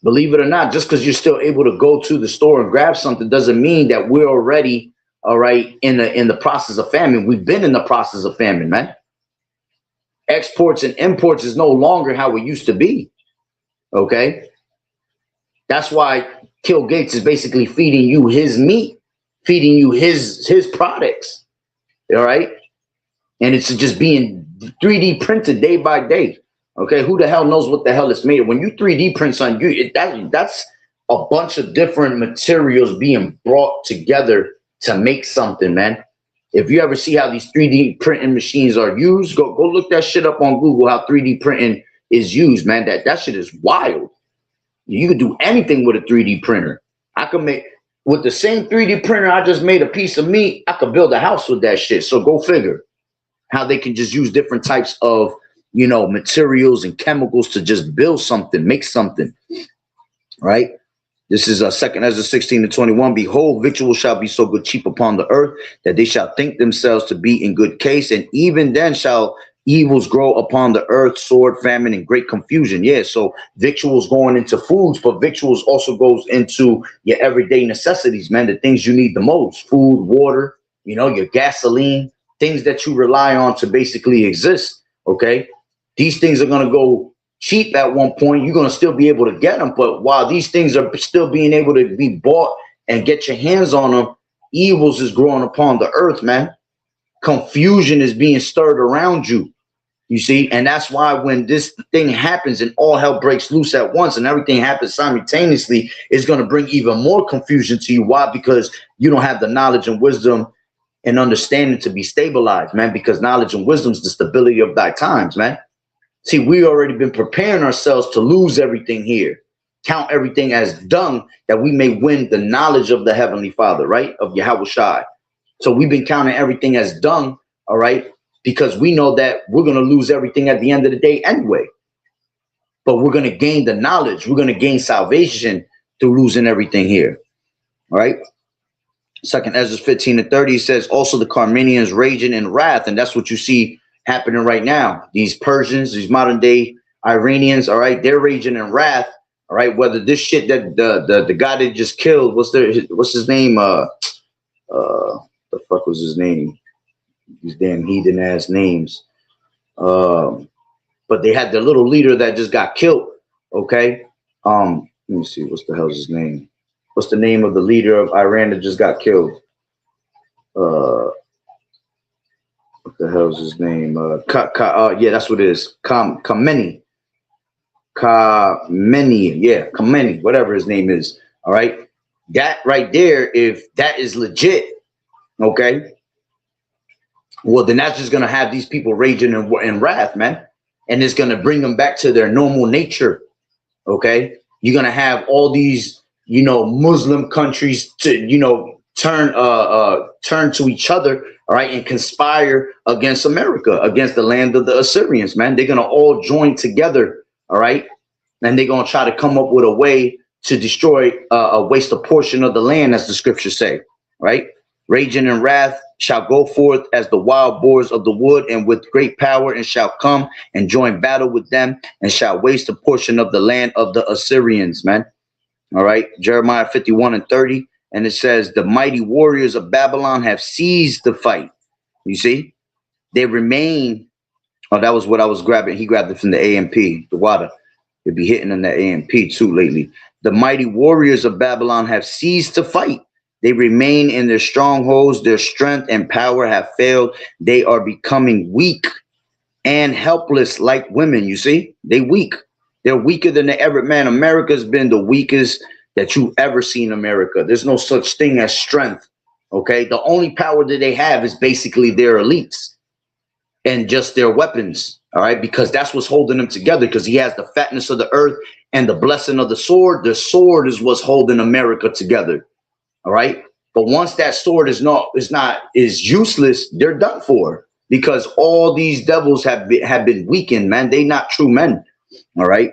Believe it or not, just because you're still able to go to the store and grab something doesn't mean that we're already, all right, in the process of famine. We've been in the process of famine, man. Exports and imports is no longer how it used to be. Okay. That's why Bill Gates is basically feeding you his meat, feeding you his products. All right. And it's just being 3D printed day by day. Okay, who the hell knows what the hell it's made of? When you 3D print something, that's a bunch of different materials being brought together to make something, man. If you ever see how these 3D printing machines are used, go look that shit up on Google, how 3D printing is used, man. That shit is wild. You can do anything with a 3D printer. I can make, with the same 3D printer I just made a piece of meat, I could build a house with that shit. So go figure how they can just use different types of, you know, materials and chemicals to just build something, make something, right? This is 2 Ezra 16 and 21. Behold, victuals shall be so good cheap upon the earth that they shall think themselves to be in good case. And even then shall evils grow upon the earth, sword, famine, and great confusion. Yeah, so victuals going into foods, but victuals also goes into your everyday necessities, man, the things you need the most, food, water, you know, your gasoline, things that you rely on to basically exist, okay? These things are going to go cheap at one point. You're going to still be able to get them. But while these things are still being able to be bought and get your hands on them, evils is growing upon the earth, man. Confusion is being stirred around you, you see. And that's why when this thing happens and all hell breaks loose at once and everything happens simultaneously, it's going to bring even more confusion to you. Why? Because you don't have the knowledge and wisdom and understanding to be stabilized, man, because knowledge and wisdom is the stability of thy times, man. See, we already been preparing ourselves to lose everything here, count everything as dung, that we may win the knowledge of the Heavenly Father, right? Of YAHAWAH'S. So we've been counting everything as dung, all right? Because we know that we're going to lose everything at the end of the day anyway. But we're going to gain the knowledge. We're going to gain salvation through losing everything here, all right? 2 Ezra 15 and 30 says, also the Carmenians raging in wrath, and that's what you see happening right now. These Persians, these modern day Iranians, all right, they're raging in wrath, all right. Whether this shit that the guy that just killed, what's his name? The fuck was his name? These damn heathen ass names. But they had the little leader that just got killed. Okay. Let me see. What's the hell's his name? What's the name of the leader of Iran that just got killed? What the hell's his name? Yeah, that's what it is. Khamenei. Yeah, Khamenei, whatever his name is. All right. That right there, if that is legit, okay, Well, then that's just going to have these people raging in wrath, man. And it's going to bring them back to their normal nature. Okay. You're going to have all these, you know, Muslim countries to, you know, turn to each other. All right. And conspire against America, against the land of the Assyrians, man. They're going to all join together. All right. And they're going to try to come up with a way to destroy, waste a portion of the land, as the scriptures say. Right. Raging in wrath shall go forth as the wild boars of the wood, and with great power, and shall come and join battle with them, and shall waste a portion of the land of the Assyrians, man. All right. Jeremiah 51:30. And it says, the mighty warriors of Babylon have seized the fight. You see, they remain. Oh, that was what I was grabbing. He grabbed it from the AMP, the water. He'll be hitting in the AMP too lately. The mighty warriors of Babylon have ceased to fight. They remain in their strongholds. Their strength and power have failed. They are becoming weak and helpless like women. You see, they weak. They're weaker than the ever. Man, America's been the weakest that you've ever seen America. There's no such thing as strength. Okay. The only power that they have is basically their elites and just their weapons. All right. Because that's what's holding them together, because he has the fatness of the earth and the blessing of the sword. The sword is what's holding America together. All right. But once that sword is useless, they're done for, because all these devils have been weakened, man. They not true men. All right.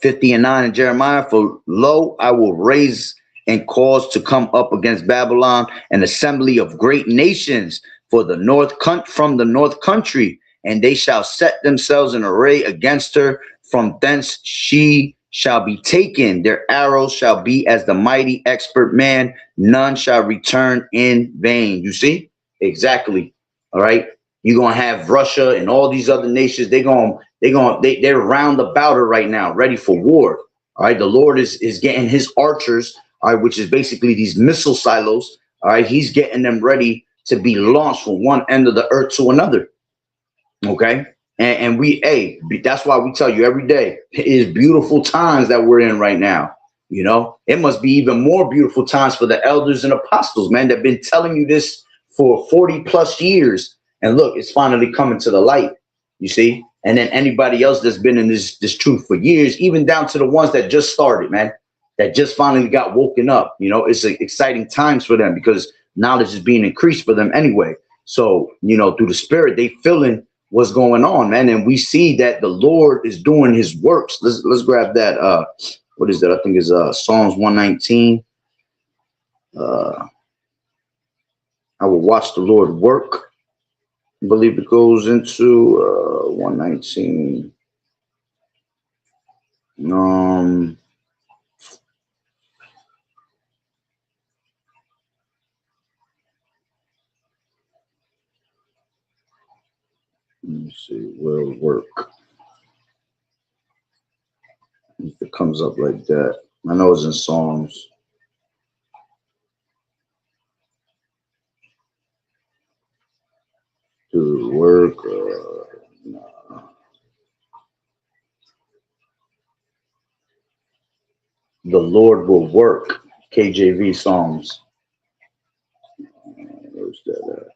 50:9 in Jeremiah, for lo, I will raise and cause to come up against Babylon an assembly of great nations from the north country, and they shall set themselves in array against her. From thence she shall be taken. Their arrows shall be as the mighty expert man. None shall return in vain. You see? Exactly. All right. You're going to have Russia and all these other nations. They're round about her right now, ready for war. All right. The Lord is getting his archers, all right, which is basically these missile silos. All right. He's getting them ready to be launched from one end of the earth to another. Okay. And that's why we tell you every day, it is beautiful times that we're in right now. You know, it must be even more beautiful times for the elders and apostles, man. They've been telling you this for 40 plus years. And look, it's finally coming to the light, you see. And then anybody else that's been in this truth for years, even down to the ones that just started, man, that just finally got woken up. You know, it's exciting times for them because knowledge is being increased for them anyway. So, you know, through the spirit, they feeling what's going on, man. And we see that the Lord is doing his works. Let's grab that. What is that? I think it's Psalms 119. I will watch the Lord work. I believe it goes into 119. Let me see, will work. If it comes up like that. I know it's in Psalms. Do work? Nah. The Lord will work. KJV Psalms. Where's that at?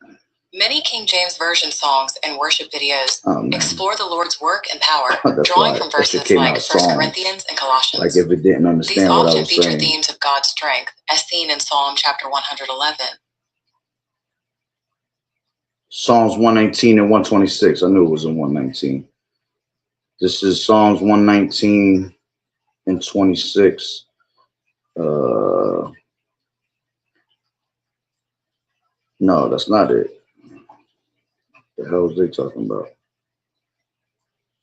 Many King James Version songs and worship videos explore the Lord's work and power,
That's
drawing
why
from
that shit
verses
came
like
out
1
Psalms.
Corinthians and Colossians.
Like if it didn't
These
understand what I
often
was
feature
saying.
themes of God's strength, as seen in Psalm chapter 111.
Psalms 119 and 126. I knew it was in 119. This is Psalms 119 and 26. No, that's not it. The hell is they talking about?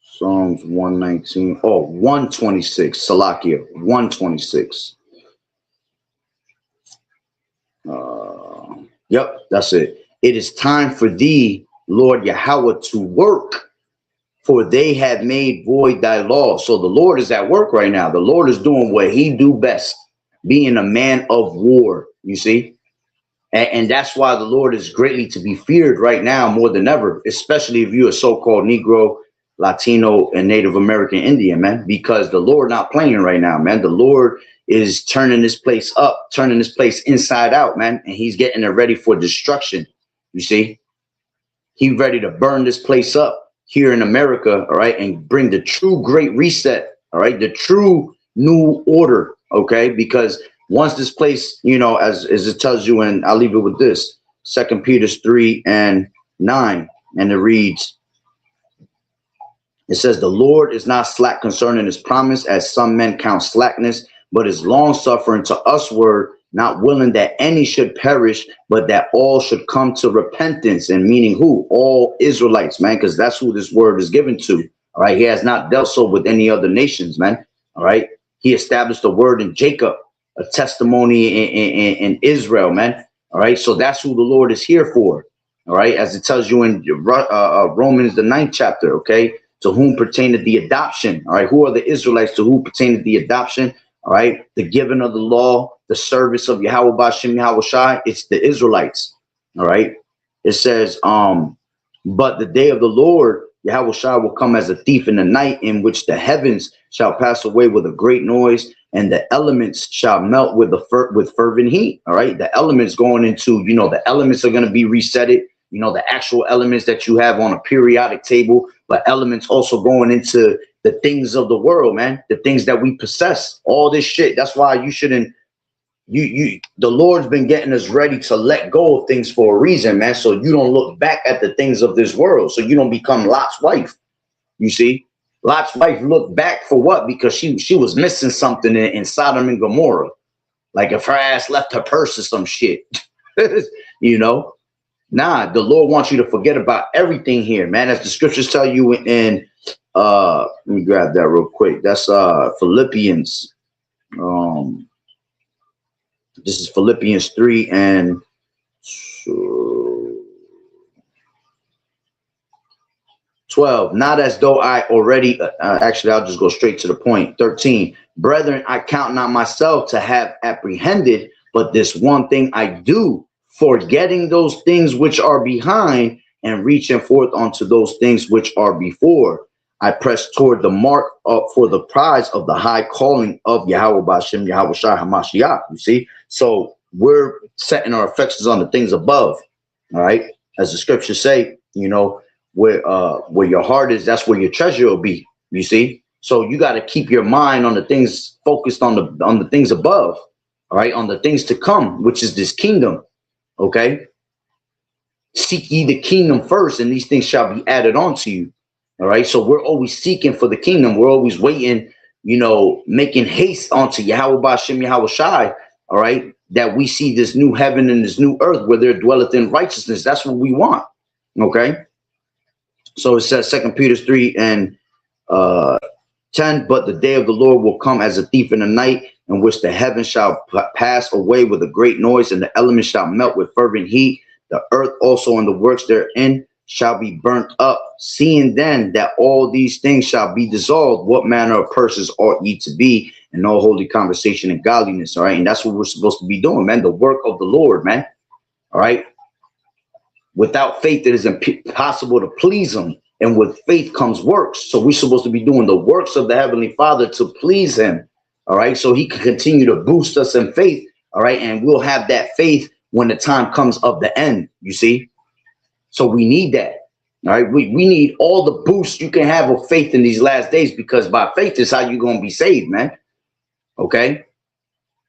Psalms 119. Oh, 126. Salakia. 126. Yep, that's it. It is time for thee, Lord Yahweh, to work, for they have made void thy law. So the Lord is at work right now. The Lord is doing what he do best, being a man of war, you see. And that's why the Lord is greatly to be feared right now more than ever, especially if you're a so-called Negro, Latino, and Native American Indian, man, because the Lord not playing right now, man. The Lord is turning this place up, turning this place inside out, man. And he's getting it ready for destruction, you see. He ready to burn this place up here in America, all right, and bring the true great reset, all right, the true new order, okay? Because once this place, you know, as it tells you, and I'll leave it with this, 2 Peter 3:9, and it reads, it says, the Lord is not slack concerning his promise, as some men count slackness, but is long suffering to usward, not willing that any should perish, but that all should come to repentance. And meaning who? All Israelites, man, because that's who this word is given to. All right. He has not dealt so with any other nations, man. All right. He established a word in Jacob, a testimony in Israel, man. All right. So that's who the Lord is here for. All right. As it tells you in Romans, the 9th chapter. OK, to whom pertained the adoption. All right. Who are the Israelites to whom pertained the adoption? All right. The giving of the law, the service of Yahweh B'Shem Yahweh Shai, it's the Israelites. All right. It says, but the day of the Lord, Yahweh Shai, will come as a thief in the night, in which the heavens shall pass away with a great noise, and the elements shall melt with fervent heat. All right. The elements going into, you know, the elements are going to be resetted. You know, the actual elements that you have on a periodic table, but elements also going into the things of the world, man, the things that we possess, all this shit. That's why you shouldn't, the Lord's been getting us ready to let go of things for a reason, man. So you don't look back at the things of this world. So you don't become Lot's wife. You see, Lot's wife looked back for what? Because she was missing something in Sodom and Gomorrah. Like if her ass left her purse or some shit, you know. Nah, the Lord wants you to forget about everything here, man. As the scriptures tell you in, let me grab that real quick. That's Philippians. This is Philippians 3 and 12. Not as though I already, actually, I'll just go straight to the point. 13. Brethren, I count not myself to have apprehended, but this one thing I do, forgetting those things which are behind and reaching forth unto those things which are before. I press toward the mark for the prize of the high calling of Yahweh B'Shem Yahweh Shai HaMashiach. You see, so we're setting our affections on the things above. All right, as the scriptures say, you know, where your heart is, that's where your treasure will be. You see, so you got to keep your mind on the things, focused on the things above. All right, on the things to come, which is this kingdom. Okay, seek ye the kingdom first, and these things shall be added on to you. All right, so we're always seeking for the kingdom. We're always waiting, you know, making haste onto Yahweh B'Shem Yahweh Shai. All right, that we see this new heaven and this new earth where there dwelleth in righteousness. That's what we want. Okay, so it says 2 Peter 3 and 10. But the day of the Lord will come as a thief in the night, in which the heavens shall pass away with a great noise, and the elements shall melt with fervent heat. The earth also and the works therein shall be burnt up. Seeing then that all these things shall be dissolved, what manner of persons ought ye to be in all holy conversation and godliness? All right, and that's what we're supposed to be doing, man. The work of the Lord, man. All right. Without faith, it is impossible to please him. And with faith comes works. So we're supposed to be doing the works of the Heavenly Father to please him. All right, so he can continue to boost us in faith. All right, and we'll have that faith when the time comes of the end, you see. So we need that. All right, we need all the boost you can have of faith in these last days, because by faith is how you're going to be saved, man. Okay,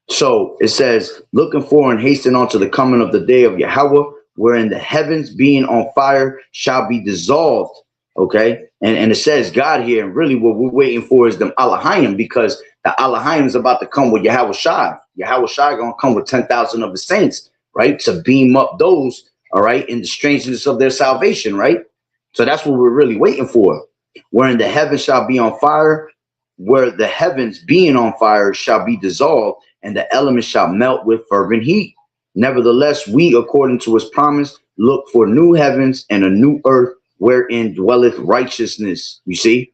so it says, looking for and hasten on to the coming of the day of Yahweh, wherein the heavens being on fire shall be dissolved. Okay, and it says God here, and really what we're waiting for is the Elohim, because the Elohim is about to come with Yahweh Shai. Yahweh Shai gonna come with 10,000 of the saints, right, to beam up those, all right, in the strangeness of their salvation, right? So that's what we're really waiting for. Wherein the heavens shall be on fire, where the heavens being on fire shall be dissolved, and the elements shall melt with fervent heat. Nevertheless, we, according to his promise, look for new heavens and a new earth, wherein dwelleth righteousness. You see?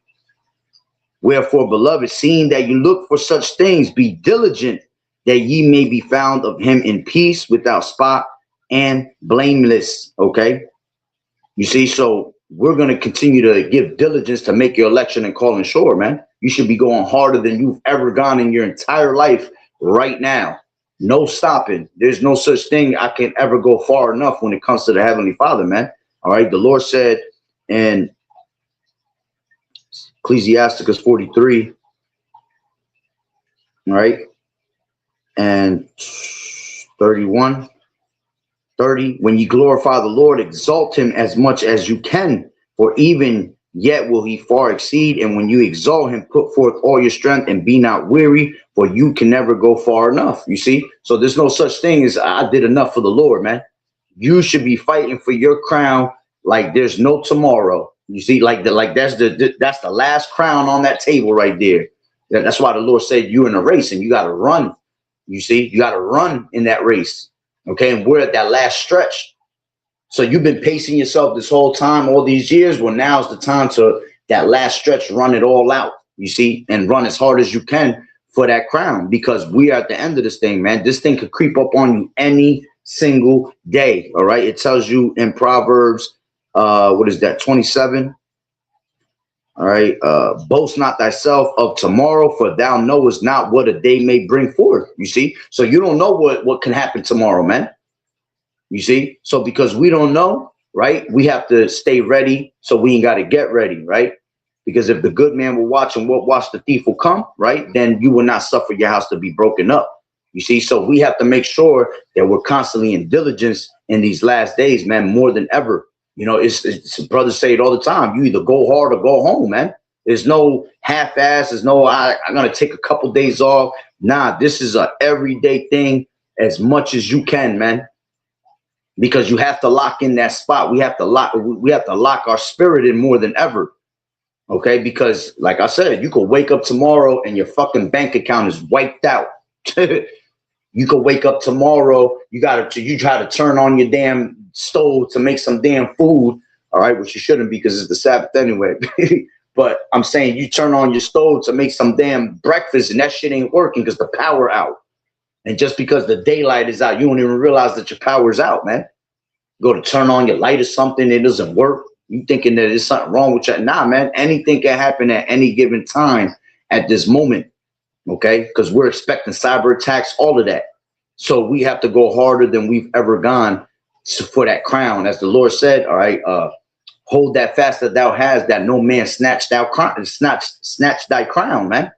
Wherefore, beloved, seeing that you look for such things, be diligent that ye may be found of him in peace, without spot and blameless. Okay? You see, so we're going to continue to give diligence to make your election and calling sure, man. You should be going harder than you've ever gone in your entire life right now. No stopping. There's no such thing I can ever go far enough when it comes to the Heavenly Father, man. All right. The Lord said in Ecclesiasticus 43, all right, and 31, 30, when ye glorify the Lord, exalt him as much as you can, for even yet will he far exceed. And when you exalt him, put forth all your strength and be not weary, for you can never go far enough. You see? So there's no such thing as I did enough for the Lord, man. You should be fighting for your crown like there's no tomorrow. You see, like that's the last crown on that table right there. That's why the Lord said you're in a race and you got to run. You see, you got to run in that race. Okay, and we're at that last stretch. So you've been pacing yourself this whole time, all these years. Well, now's the time to that last stretch, run it all out, you see, and run as hard as you can for that crown, because we are at the end of this thing, man. This thing could creep up on you any single day. All right. It tells you in Proverbs, what is that, 27? All right. Boast not thyself of tomorrow, for thou knowest not what a day may bring forth. You see, so you don't know what can happen tomorrow, man. You see, so because we don't know, right, we have to stay ready. So we ain't got to get ready, right? Because if the good man will watch and will watch, the thief will come, right? Then you will not suffer your house to be broken up. You see, so we have to make sure that we're constantly in diligence in these last days, man, more than ever. You know, it's brothers say it all the time. You either go hard or go home, man. There's no half-ass. There's no, I'm going to take a couple days off. Nah, this is a everyday thing as much as you can, man. Because you have to lock in that spot. We have to lock our spirit in more than ever. Okay, because like I said, you could wake up tomorrow and your fucking bank account is wiped out. You could wake up tomorrow, you try to turn on your damn stove to make some damn food. All right, which you shouldn't, because it's the Sabbath anyway. But I'm saying you turn on your stove to make some damn breakfast and that shit ain't working because the power out. And just because the daylight is out, you don't even realize that your power's out, man. Go to turn on your light or something, it doesn't work. You thinking that there's something wrong with you. Nah, man, anything can happen at any given time at this moment, okay? Because we're expecting cyber attacks, all of that. So we have to go harder than we've ever gone for that crown. As the Lord said, all right, hold that fast that thou hast, that no man snatch thy crown, man,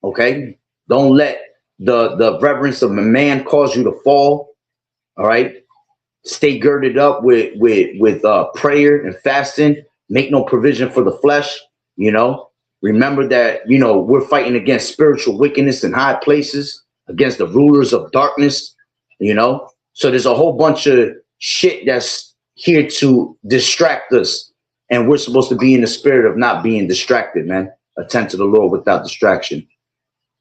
okay? Don't let the reverence of a man cause you to fall. All right. Stay girded up with prayer and fasting. Make no provision for the flesh. You know, remember that, you know, we're fighting against spiritual wickedness in high places, against the rulers of darkness, you know. So there's a whole bunch of shit that's here to distract us. And we're supposed to be in the spirit of not being distracted, man. Attend to the Lord without distraction.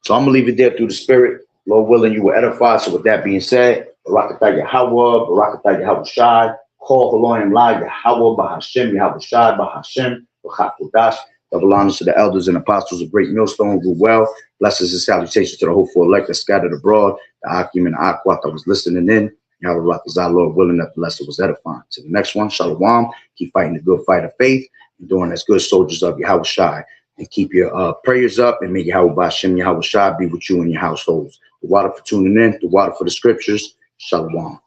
So I'm going to leave it there through the spirit. Lord willing, you will edify. So with that being said, Barakatah Yahawah, Barakatah Yahawashi, Call Haloim La, Yahawah, Bahashem, Yahawashi, Bahashem, Bachakudash. Double honors to the elders and apostles of Great Millstone, who well. Blessings and salutations to the hopeful elect that scattered abroad, the Akim and the Aquat that was listening in. Yahweh Rakazah, Lord willing, that the lesson was edifying. To the next one, Shalom. Keep fighting the good fight of faith and doing as good soldiers of Yahawashi. And keep your prayers up, and may Yahweh Bashem, Yahweh Shai be with you and your households. The water for tuning in, the water for the scriptures. Shalom.